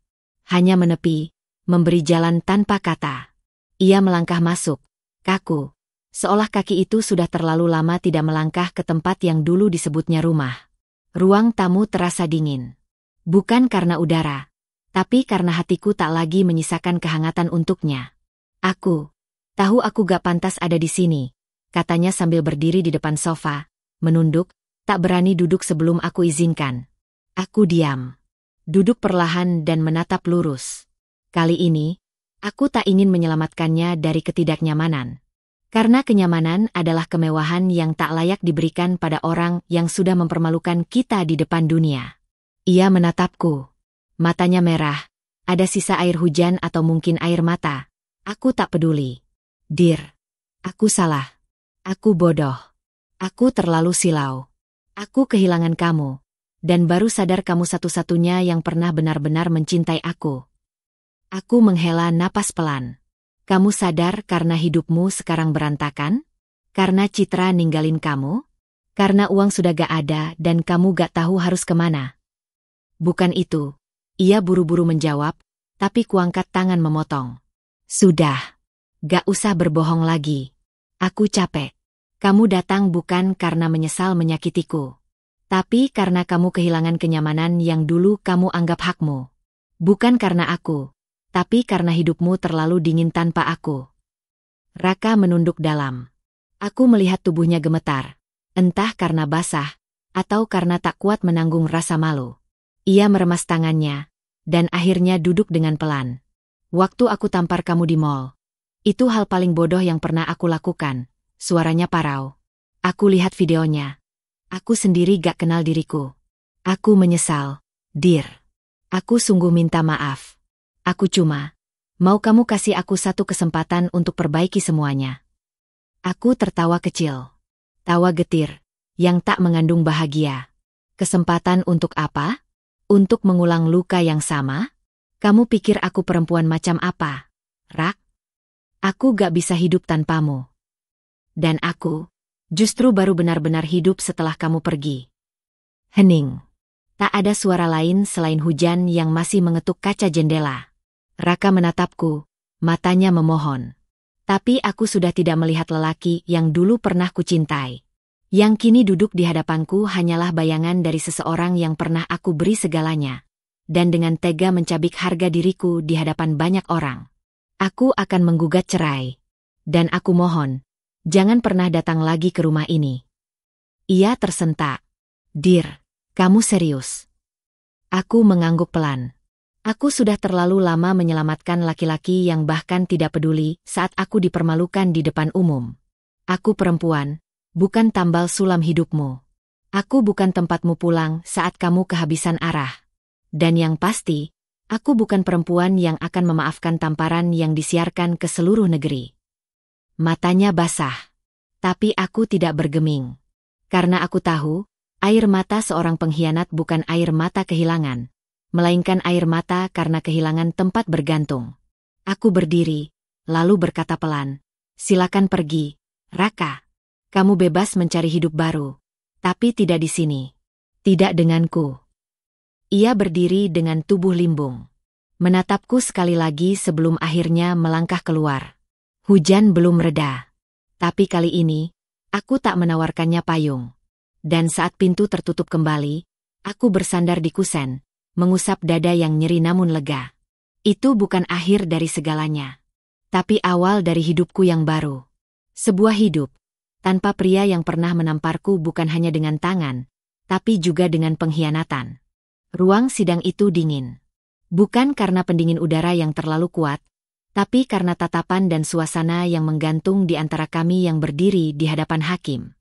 Hanya menepi, memberi jalan tanpa kata. Ia melangkah masuk, kaku. Seolah kaki itu sudah terlalu lama tidak melangkah ke tempat yang dulu disebutnya rumah. Ruang tamu terasa dingin. Bukan karena udara, tapi karena hatiku tak lagi menyisakan kehangatan untuknya. Aku tahu aku gak pantas ada di sini, katanya sambil berdiri di depan sofa, menunduk, tak berani duduk sebelum aku izinkan. Aku diam. Duduk perlahan dan menatap lurus. Kali ini, aku tak ingin menyelamatkannya dari ketidaknyamanan. Karena kenyamanan adalah kemewahan yang tak layak diberikan pada orang yang sudah mempermalukan kita di depan dunia. Ia menatapku. Matanya merah, ada sisa air hujan atau mungkin air mata. Aku tak peduli. Dir, aku salah. Aku bodoh. Aku terlalu silau. Aku kehilangan kamu. Dan baru sadar kamu satu-satunya yang pernah benar-benar mencintai aku. Aku menghela napas pelan. Kamu sadar karena hidupmu sekarang berantakan? Karena Citra ninggalin kamu? Karena uang sudah gak ada dan kamu gak tahu harus kemana? Bukan itu. Ia buru-buru menjawab, tapi kuangkat tangan memotong. Sudah. Gak usah berbohong lagi. Aku capek. Kamu datang bukan karena menyesal menyakitiku. Tapi karena kamu kehilangan kenyamanan yang dulu kamu anggap hakmu. Bukan karena aku, tapi karena hidupmu terlalu dingin tanpa aku. Raka menunduk dalam. Aku melihat tubuhnya gemetar. Entah karena basah, atau karena tak kuat menanggung rasa malu. Ia meremas tangannya, dan akhirnya duduk dengan pelan. Waktu aku tampar kamu di mall. Itu hal paling bodoh yang pernah aku lakukan. Suaranya parau. Aku lihat videonya. Aku sendiri gak kenal diriku. Aku menyesal, Dir. Aku sungguh minta maaf. Aku cuma mau kamu kasih aku satu kesempatan untuk perbaiki semuanya. Aku tertawa kecil. Tawa getir, yang tak mengandung bahagia. Kesempatan untuk apa? Untuk mengulang luka yang sama? Kamu pikir aku perempuan macam apa, Rak? Aku gak bisa hidup tanpamu. Dan aku justru baru benar-benar hidup setelah kamu pergi. Hening. Tak ada suara lain selain hujan yang masih mengetuk kaca jendela. Raka menatapku, matanya memohon. Tapi aku sudah tidak melihat lelaki yang dulu pernah kucintai. Yang kini duduk di hadapanku hanyalah bayangan dari seseorang yang pernah aku beri segalanya. Dan dengan tega mencabik harga diriku di hadapan banyak orang. Aku akan menggugat cerai. Dan aku mohon, jangan pernah datang lagi ke rumah ini. Ia tersentak. Dir, kamu serius? Aku mengangguk pelan. Aku sudah terlalu lama menyelamatkan laki-laki yang bahkan tidak peduli saat aku dipermalukan di depan umum. Aku perempuan, bukan tambal sulam hidupmu. Aku bukan tempatmu pulang saat kamu kehabisan arah. Dan yang pasti, aku bukan perempuan yang akan memaafkan tamparan yang disiarkan ke seluruh negeri. Matanya basah. Tapi aku tidak bergeming. Karena aku tahu, air mata seorang pengkhianat bukan air mata kehilangan, melainkan air mata karena kehilangan tempat bergantung. Aku berdiri, lalu berkata pelan, silakan pergi, Raka. Kamu bebas mencari hidup baru. Tapi tidak di sini. Tidak denganku. Ia berdiri dengan tubuh limbung. Menatapku sekali lagi sebelum akhirnya melangkah keluar. Hujan belum reda. Tapi kali ini, aku tak menawarkannya payung. Dan saat pintu tertutup kembali, aku bersandar di kusen, mengusap dada yang nyeri namun lega. Itu bukan akhir dari segalanya. Tapi awal dari hidupku yang baru. Sebuah hidup tanpa pria yang pernah menamparku bukan hanya dengan tangan, tapi juga dengan pengkhianatan. Ruang sidang itu dingin. Bukan karena pendingin udara yang terlalu kuat, tapi karena tatapan dan suasana yang menggantung di antara kami yang berdiri di hadapan hakim.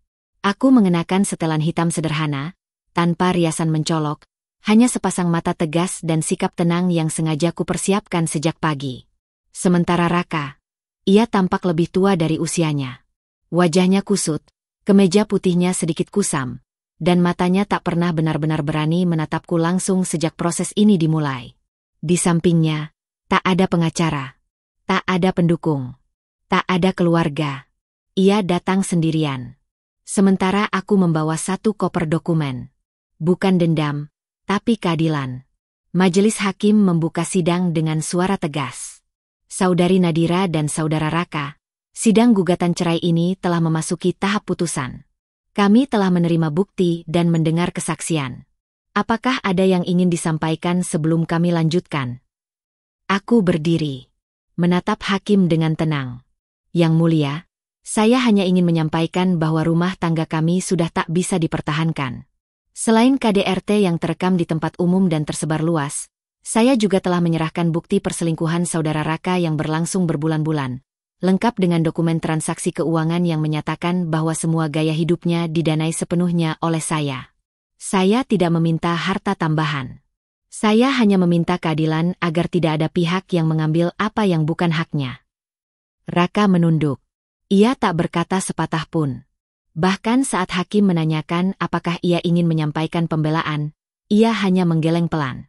Aku mengenakan setelan hitam sederhana, tanpa riasan mencolok, hanya sepasang mata tegas dan sikap tenang yang sengaja kupersiapkan sejak pagi. Sementara Raka, ia tampak lebih tua dari usianya. Wajahnya kusut, kemeja putihnya sedikit kusam, dan matanya tak pernah benar-benar berani menatapku langsung sejak proses ini dimulai. Di sampingnya, tak ada pengacara, tak ada pendukung, tak ada keluarga. Ia datang sendirian. Sementara aku membawa satu koper dokumen. Bukan dendam, tapi keadilan. Majelis hakim membuka sidang dengan suara tegas. Saudari Nadira dan Saudara Raka, sidang gugatan cerai ini telah memasuki tahap putusan. Kami telah menerima bukti dan mendengar kesaksian. Apakah ada yang ingin disampaikan sebelum kami lanjutkan? Aku berdiri, menatap hakim dengan tenang. Yang mulia, saya hanya ingin menyampaikan bahwa rumah tangga kami sudah tak bisa dipertahankan. Selain KDRT yang terekam di tempat umum dan tersebar luas, saya juga telah menyerahkan bukti perselingkuhan Saudara Raka yang berlangsung berbulan-bulan, lengkap dengan dokumen transaksi keuangan yang menyatakan bahwa semua gaya hidupnya didanai sepenuhnya oleh saya. Saya tidak meminta harta tambahan. Saya hanya meminta keadilan agar tidak ada pihak yang mengambil apa yang bukan haknya. Raka menunduk. Ia tak berkata sepatah pun. Bahkan saat hakim menanyakan apakah ia ingin menyampaikan pembelaan, ia hanya menggeleng pelan.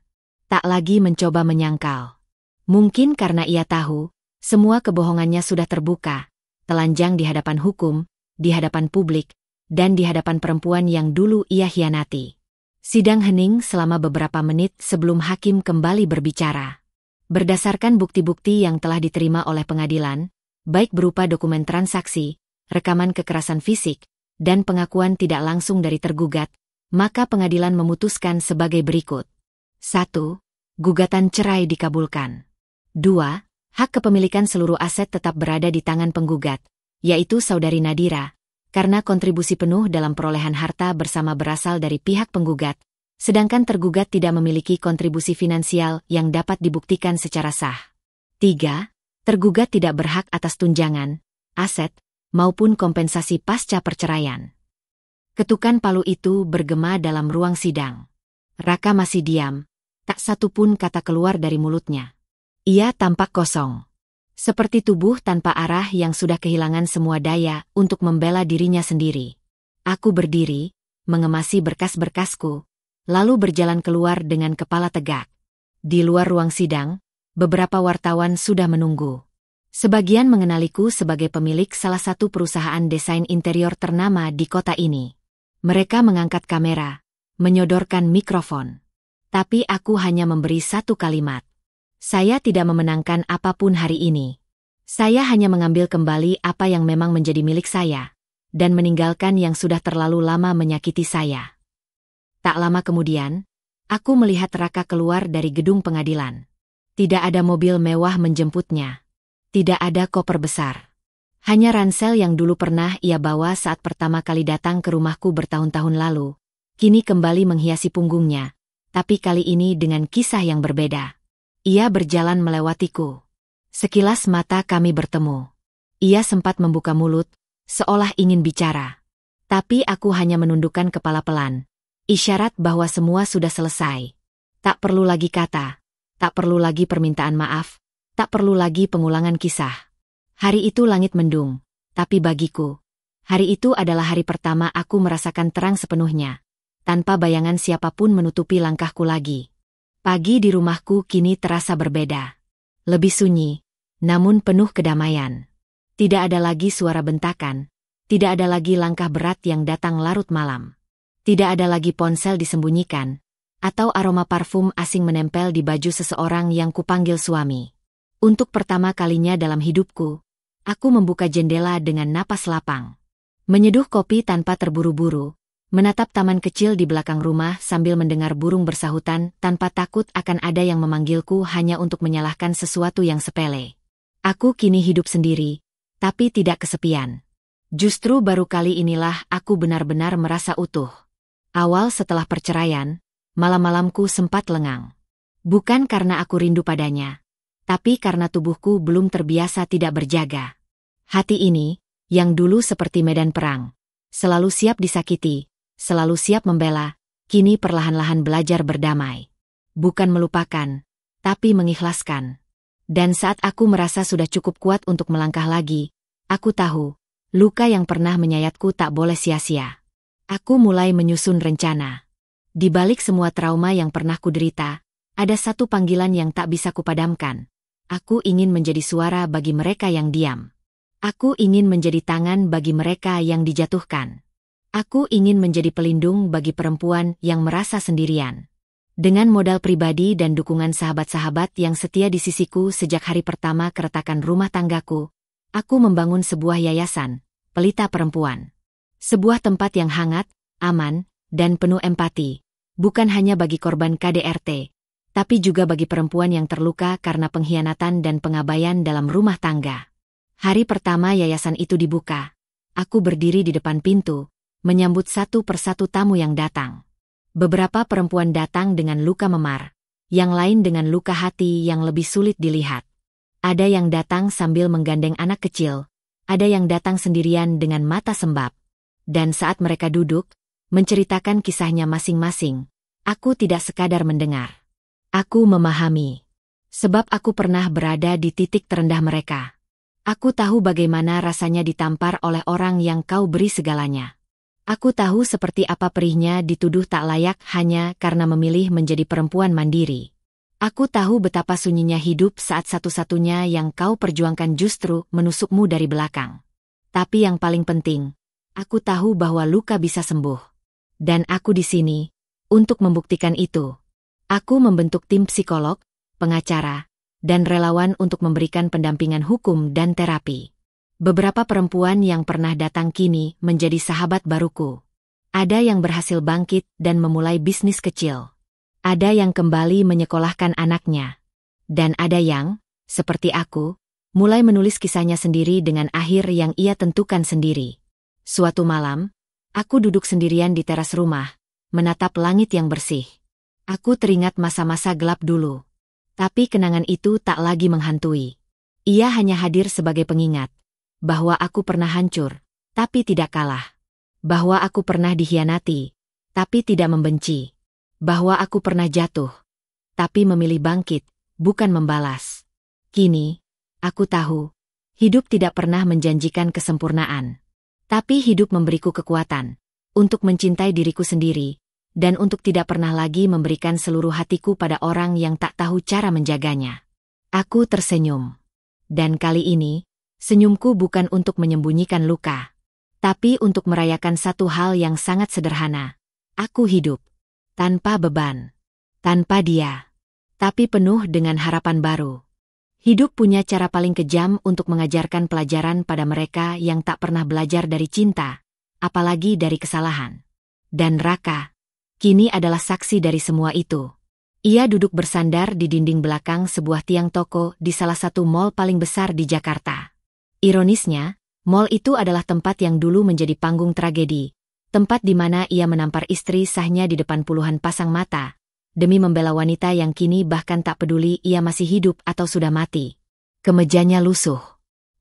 Tak lagi mencoba menyangkal. Mungkin karena ia tahu, semua kebohongannya sudah terbuka, telanjang di hadapan hukum, di hadapan publik, dan di hadapan perempuan yang dulu ia hianati. Sidang hening selama beberapa menit sebelum hakim kembali berbicara. Berdasarkan bukti-bukti yang telah diterima oleh pengadilan, baik berupa dokumen transaksi, rekaman kekerasan fisik, dan pengakuan tidak langsung dari tergugat, maka pengadilan memutuskan sebagai berikut. 1. Gugatan cerai dikabulkan. 2. Hak kepemilikan seluruh aset tetap berada di tangan penggugat, yaitu Saudari Nadira, karena kontribusi penuh dalam perolehan harta bersama berasal dari pihak penggugat, sedangkan tergugat tidak memiliki kontribusi finansial yang dapat dibuktikan secara sah. 3. Tergugat tidak berhak atas tunjangan, aset, maupun kompensasi pasca perceraian. Ketukan palu itu bergema dalam ruang sidang. Raka masih diam, tak satu pun kata keluar dari mulutnya. Ia tampak kosong. Seperti tubuh tanpa arah yang sudah kehilangan semua daya untuk membela dirinya sendiri. Aku berdiri, mengemasi berkas-berkasku, lalu berjalan keluar dengan kepala tegak. Di luar ruang sidang, beberapa wartawan sudah menunggu. Sebagian mengenaliku sebagai pemilik salah satu perusahaan desain interior ternama di kota ini. Mereka mengangkat kamera, menyodorkan mikrofon. Tapi aku hanya memberi satu kalimat. Saya tidak memenangkan apapun hari ini. Saya hanya mengambil kembali apa yang memang menjadi milik saya, dan meninggalkan yang sudah terlalu lama menyakiti saya. Tak lama kemudian, aku melihat Raka keluar dari gedung pengadilan. Tidak ada mobil mewah menjemputnya. Tidak ada koper besar. Hanya ransel yang dulu pernah ia bawa saat pertama kali datang ke rumahku bertahun-tahun lalu, kini kembali menghiasi punggungnya, tapi kali ini dengan kisah yang berbeda. Ia berjalan melewatiku. Sekilas mata kami bertemu. Ia sempat membuka mulut, seolah ingin bicara. Tapi aku hanya menundukkan kepala pelan. Isyarat bahwa semua sudah selesai. Tak perlu lagi kata. Tak perlu lagi permintaan maaf. Tak perlu lagi pengulangan kisah. Hari itu langit mendung. Tapi bagiku, hari itu adalah hari pertama aku merasakan terang sepenuhnya. Tanpa bayangan siapapun menutupi langkahku lagi. Pagi di rumahku kini terasa berbeda. Lebih sunyi, namun penuh kedamaian. Tidak ada lagi suara bentakan, tidak ada lagi langkah berat yang datang larut malam. Tidak ada lagi ponsel disembunyikan, atau aroma parfum asing menempel di baju seseorang yang kupanggil suami. Untuk pertama kalinya dalam hidupku, aku membuka jendela dengan napas lapang. Menyeduh kopi tanpa terburu-buru. Menatap taman kecil di belakang rumah sambil mendengar burung bersahutan tanpa takut akan ada yang memanggilku hanya untuk menyalahkan sesuatu yang sepele. Aku kini hidup sendiri, tapi tidak kesepian. Justru baru kali inilah aku benar-benar merasa utuh. Awal setelah perceraian, malam-malamku sempat lengang. Bukan karena aku rindu padanya, Tapi karena tubuhku belum terbiasa tidak berjaga. Hati ini, yang dulu seperti medan perang, selalu siap disakiti, selalu siap membela, kini perlahan-lahan belajar berdamai. Bukan melupakan, tapi mengikhlaskan. Dan saat aku merasa sudah cukup kuat untuk melangkah lagi, aku tahu, luka yang pernah menyayatku tak boleh sia-sia. Aku mulai menyusun rencana. Di balik semua trauma yang pernah kuderita, ada satu panggilan yang tak bisa kupadamkan. Aku ingin menjadi suara bagi mereka yang diam. Aku ingin menjadi tangan bagi mereka yang dijatuhkan. Aku ingin menjadi pelindung bagi perempuan yang merasa sendirian. Dengan modal pribadi dan dukungan sahabat-sahabat yang setia di sisiku sejak hari pertama keretakan rumah tanggaku, aku membangun sebuah yayasan, Pelita Perempuan. Sebuah tempat yang hangat, aman, dan penuh empati, bukan hanya bagi korban KDRT, tapi juga bagi perempuan yang terluka karena pengkhianatan dan pengabaian dalam rumah tangga. Hari pertama yayasan itu dibuka, aku berdiri di depan pintu, menyambut satu persatu tamu yang datang. Beberapa perempuan datang dengan luka memar, yang lain dengan luka hati yang lebih sulit dilihat. Ada yang datang sambil menggandeng anak kecil, ada yang datang sendirian dengan mata sembab. Dan saat mereka duduk, menceritakan kisahnya masing-masing, aku tidak sekadar mendengar. Aku memahami. Sebab aku pernah berada di titik terendah mereka. Aku tahu bagaimana rasanya ditampar oleh orang yang kau beri segalanya. Aku tahu seperti apa perihnya dituduh tak layak hanya karena memilih menjadi perempuan mandiri. Aku tahu betapa sunyinya hidup saat satu-satunya yang kau perjuangkan justru menusukmu dari belakang. Tapi yang paling penting, aku tahu bahwa luka bisa sembuh. Dan aku di sini untuk membuktikan itu. Aku membentuk tim psikolog, pengacara, dan relawan untuk memberikan pendampingan hukum dan terapi. Beberapa perempuan yang pernah datang kini menjadi sahabat baruku. Ada yang berhasil bangkit dan memulai bisnis kecil. Ada yang kembali menyekolahkan anaknya. Dan ada yang, seperti aku, mulai menulis kisahnya sendiri dengan akhir yang ia tentukan sendiri. Suatu malam, aku duduk sendirian di teras rumah, menatap langit yang bersih. Aku teringat masa-masa gelap dulu. Tapi kenangan itu tak lagi menghantui. Ia hanya hadir sebagai pengingat. Bahwa aku pernah hancur, tapi tidak kalah. Bahwa aku pernah dikhianati, tapi tidak membenci. Bahwa aku pernah jatuh, tapi memilih bangkit, bukan membalas. Kini, aku tahu, hidup tidak pernah menjanjikan kesempurnaan. Tapi hidup memberiku kekuatan, untuk mencintai diriku sendiri, dan untuk tidak pernah lagi memberikan seluruh hatiku pada orang yang tak tahu cara menjaganya. Aku tersenyum. Dan kali ini, senyumku bukan untuk menyembunyikan luka, tapi untuk merayakan satu hal yang sangat sederhana. Aku hidup. Tanpa beban. Tanpa dia. Tapi penuh dengan harapan baru. Hidup punya cara paling kejam untuk mengajarkan pelajaran pada mereka yang tak pernah belajar dari cinta, apalagi dari kesalahan. Dan Raka, kini adalah saksi dari semua itu. Ia duduk bersandar di dinding belakang sebuah tiang toko di salah satu mall paling besar di Jakarta. Ironisnya, mall itu adalah tempat yang dulu menjadi panggung tragedi, tempat di mana ia menampar istri sahnya di depan puluhan pasang mata, demi membela wanita yang kini bahkan tak peduli ia masih hidup atau sudah mati. Kemejanya lusuh.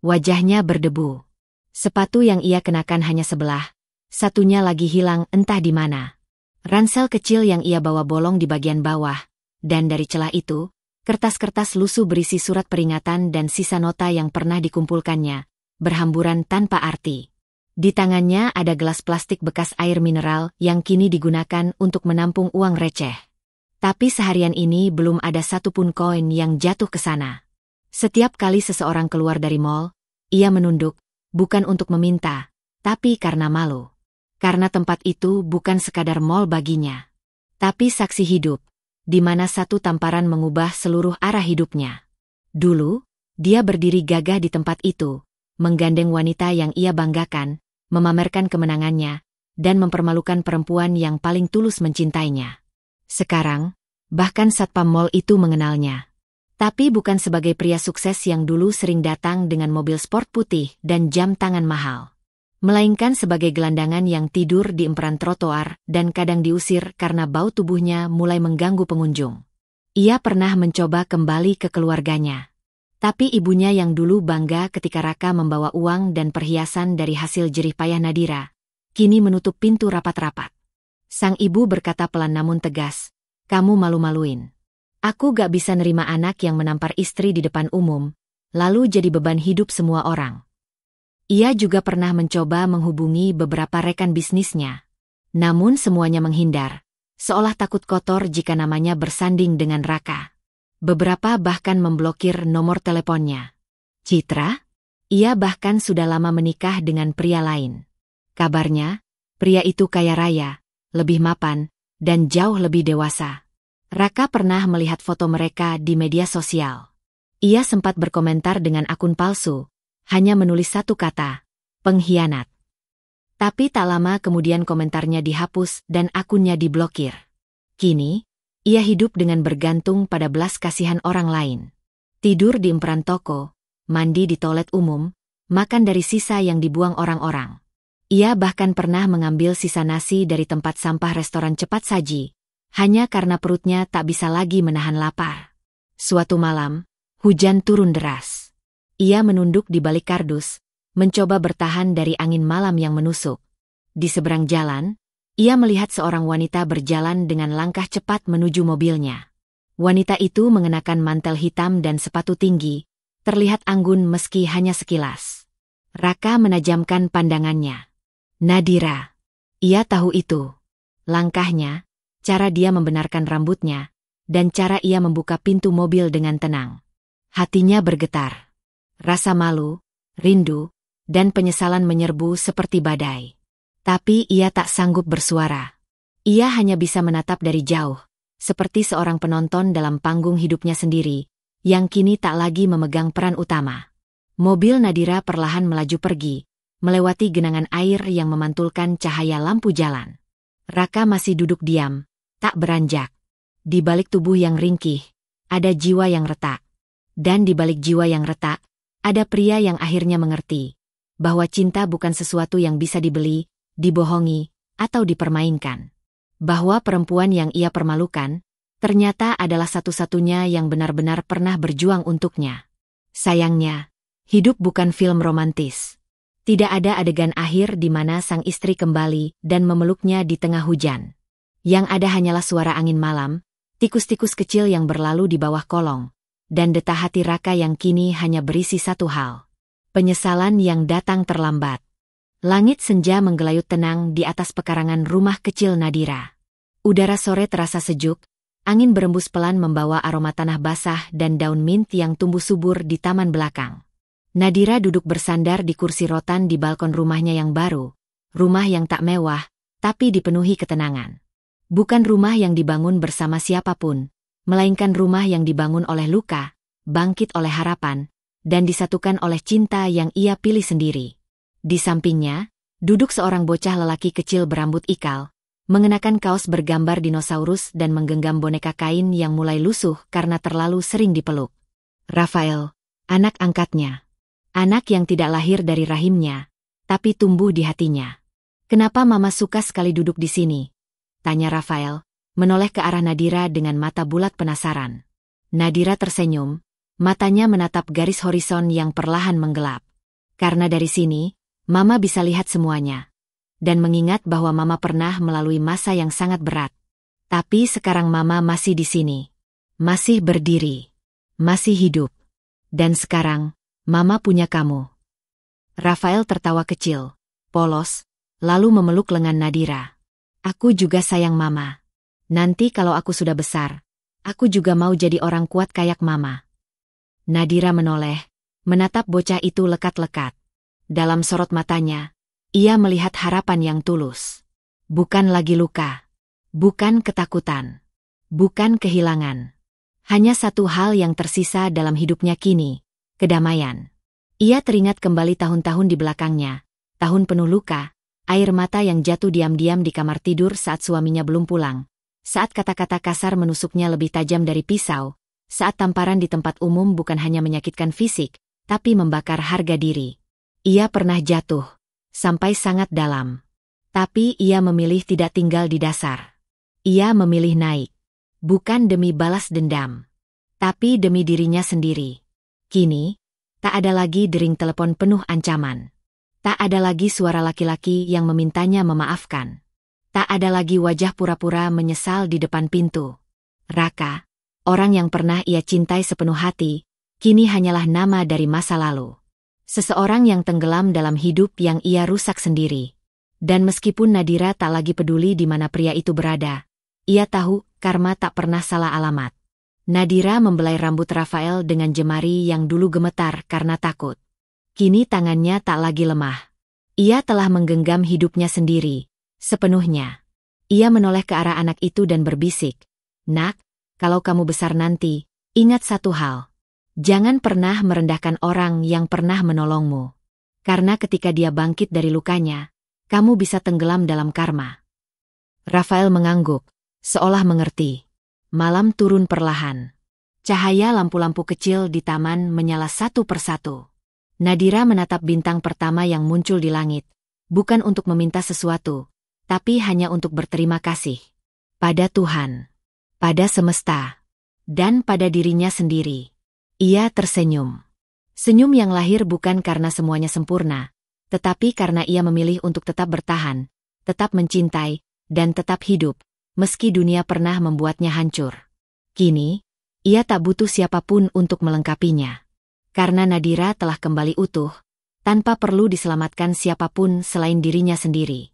Wajahnya berdebu. Sepatu yang ia kenakan hanya sebelah, satunya lagi hilang entah di mana. Ransel kecil yang ia bawa bolong di bagian bawah, dan dari celah itu, kertas-kertas lusuh berisi surat peringatan dan sisa nota yang pernah dikumpulkannya, berhamburan tanpa arti. Di tangannya ada gelas plastik bekas air mineral yang kini digunakan untuk menampung uang receh. Tapi seharian ini belum ada satupun koin yang jatuh ke sana. Setiap kali seseorang keluar dari mall, ia menunduk, bukan untuk meminta, tapi karena malu. Karena tempat itu bukan sekadar mall baginya, tapi saksi hidup, di mana satu tamparan mengubah seluruh arah hidupnya. Dulu, dia berdiri gagah di tempat itu, menggandeng wanita yang ia banggakan, memamerkan kemenangannya, dan mempermalukan perempuan yang paling tulus mencintainya. Sekarang, bahkan satpam mall itu mengenalnya. Tapi bukan sebagai pria sukses yang dulu sering datang dengan mobil sport putih dan jam tangan mahal. Melainkan sebagai gelandangan yang tidur di emperan trotoar dan kadang diusir karena bau tubuhnya mulai mengganggu pengunjung. Ia pernah mencoba kembali ke keluarganya. Tapi ibunya yang dulu bangga ketika Raka membawa uang dan perhiasan dari hasil jerih payah Nadira, kini menutup pintu rapat-rapat. Sang ibu berkata pelan namun tegas, "Kamu malu-maluin. Aku gak bisa nerima anak yang menampar istri di depan umum, lalu jadi beban hidup semua orang." Ia juga pernah mencoba menghubungi beberapa rekan bisnisnya. Namun semuanya menghindar, seolah takut kotor jika namanya bersanding dengan Raka. Beberapa bahkan memblokir nomor teleponnya. Citra? Ia bahkan sudah lama menikah dengan pria lain. Kabarnya, pria itu kaya raya, lebih mapan, dan jauh lebih dewasa. Raka pernah melihat foto mereka di media sosial. Ia sempat berkomentar dengan akun palsu, hanya menulis satu kata, "Pengkhianat." Tapi tak lama kemudian komentarnya dihapus dan akunnya diblokir. Kini, ia hidup dengan bergantung pada belas kasihan orang lain. Tidur di emperan toko, mandi di toilet umum, makan dari sisa yang dibuang orang-orang. Ia bahkan pernah mengambil sisa nasi dari tempat sampah restoran cepat saji, hanya karena perutnya tak bisa lagi menahan lapar. Suatu malam, hujan turun deras. Ia menunduk di balik kardus, mencoba bertahan dari angin malam yang menusuk. Di seberang jalan, ia melihat seorang wanita berjalan dengan langkah cepat menuju mobilnya. Wanita itu mengenakan mantel hitam dan sepatu tinggi, terlihat anggun meski hanya sekilas. Raka menajamkan pandangannya. Nadira. Ia tahu itu. Langkahnya, cara dia membenarkan rambutnya, dan cara ia membuka pintu mobil dengan tenang. Hatinya bergetar. Rasa malu, rindu, dan penyesalan menyerbu seperti badai. Tapi ia tak sanggup bersuara. Ia hanya bisa menatap dari jauh, seperti seorang penonton dalam panggung hidupnya sendiri, yang kini tak lagi memegang peran utama. Mobil Nadira perlahan melaju pergi, melewati genangan air yang memantulkan cahaya lampu jalan. Raka masih duduk diam, tak beranjak. Di balik tubuh yang ringkih, ada jiwa yang retak. Dan di balik jiwa yang retak, ada pria yang akhirnya mengerti bahwa cinta bukan sesuatu yang bisa dibeli, dibohongi, atau dipermainkan. Bahwa perempuan yang ia permalukan, ternyata adalah satu-satunya yang benar-benar pernah berjuang untuknya. Sayangnya, hidup bukan film romantis. Tidak ada adegan akhir di mana sang istri kembali dan memeluknya di tengah hujan. Yang ada hanyalah suara angin malam, tikus-tikus kecil yang berlalu di bawah kolong, dan detak hati Raka yang kini hanya berisi satu hal. Penyesalan yang datang terlambat. Langit senja menggelayut tenang di atas pekarangan rumah kecil Nadira. Udara sore terasa sejuk, angin berembus pelan membawa aroma tanah basah dan daun mint yang tumbuh subur di taman belakang. Nadira duduk bersandar di kursi rotan di balkon rumahnya yang baru, rumah yang tak mewah, tapi dipenuhi ketenangan. Bukan rumah yang dibangun bersama siapapun, melainkan rumah yang dibangun oleh luka, bangkit oleh harapan, dan disatukan oleh cinta yang ia pilih sendiri. Di sampingnya, duduk seorang bocah lelaki kecil berambut ikal, mengenakan kaos bergambar dinosaurus dan menggenggam boneka kain yang mulai lusuh karena terlalu sering dipeluk. Rafael, anak angkatnya. Anak yang tidak lahir dari rahimnya, tapi tumbuh di hatinya. "Kenapa Mama suka sekali duduk di sini?" tanya Rafael, menoleh ke arah Nadira dengan mata bulat penasaran. Nadira tersenyum, matanya menatap garis horizon yang perlahan menggelap. "Karena dari sini, Mama bisa lihat semuanya. Dan mengingat bahwa Mama pernah melalui masa yang sangat berat. Tapi sekarang Mama masih di sini. Masih berdiri. Masih hidup. Dan sekarang, Mama punya kamu." Rafael tertawa kecil, polos, lalu memeluk lengan Nadira. "Aku juga sayang Mama. Nanti kalau aku sudah besar, aku juga mau jadi orang kuat kayak Mama." Nadira menoleh, menatap bocah itu lekat-lekat. Dalam sorot matanya, ia melihat harapan yang tulus. Bukan lagi luka. Bukan ketakutan. Bukan kehilangan. Hanya satu hal yang tersisa dalam hidupnya kini, kedamaian. Ia teringat kembali tahun-tahun di belakangnya, tahun penuh luka, air mata yang jatuh diam-diam di kamar tidur saat suaminya belum pulang, saat kata-kata kasar menusuknya lebih tajam dari pisau, saat tamparan di tempat umum bukan hanya menyakitkan fisik, tapi membakar harga diri. Ia pernah jatuh, sampai sangat dalam. Tapi ia memilih tidak tinggal di dasar. Ia memilih naik. Bukan demi balas dendam, tapi demi dirinya sendiri. Kini, tak ada lagi dering telepon penuh ancaman. Tak ada lagi suara laki-laki yang memintanya memaafkan. Tak ada lagi wajah pura-pura menyesal di depan pintu. Raka, orang yang pernah ia cintai sepenuh hati, kini hanyalah nama dari masa lalu. Seseorang yang tenggelam dalam hidup yang ia rusak sendiri. Dan meskipun Nadira tak lagi peduli di mana pria itu berada, ia tahu karma tak pernah salah alamat. Nadira membelai rambut Rafael dengan jemari yang dulu gemetar karena takut. Kini tangannya tak lagi lemah. Ia telah menggenggam hidupnya sendiri, sepenuhnya. Ia menoleh ke arah anak itu dan berbisik, "Nak, kalau kamu besar nanti, ingat satu hal. Jangan pernah merendahkan orang yang pernah menolongmu. Karena ketika dia bangkit dari lukanya, kamu bisa tenggelam dalam karma." Rafael mengangguk, seolah mengerti. Malam turun perlahan. Cahaya lampu-lampu kecil di taman menyala satu persatu. Nadira menatap bintang pertama yang muncul di langit, bukan untuk meminta sesuatu, tapi hanya untuk berterima kasih. Pada Tuhan, pada semesta, dan pada dirinya sendiri. Ia tersenyum. Senyum yang lahir bukan karena semuanya sempurna, tetapi karena ia memilih untuk tetap bertahan, tetap mencintai, dan tetap hidup, meski dunia pernah membuatnya hancur. Kini, ia tak butuh siapapun untuk melengkapinya. Karena Nadira telah kembali utuh, tanpa perlu diselamatkan siapapun selain dirinya sendiri.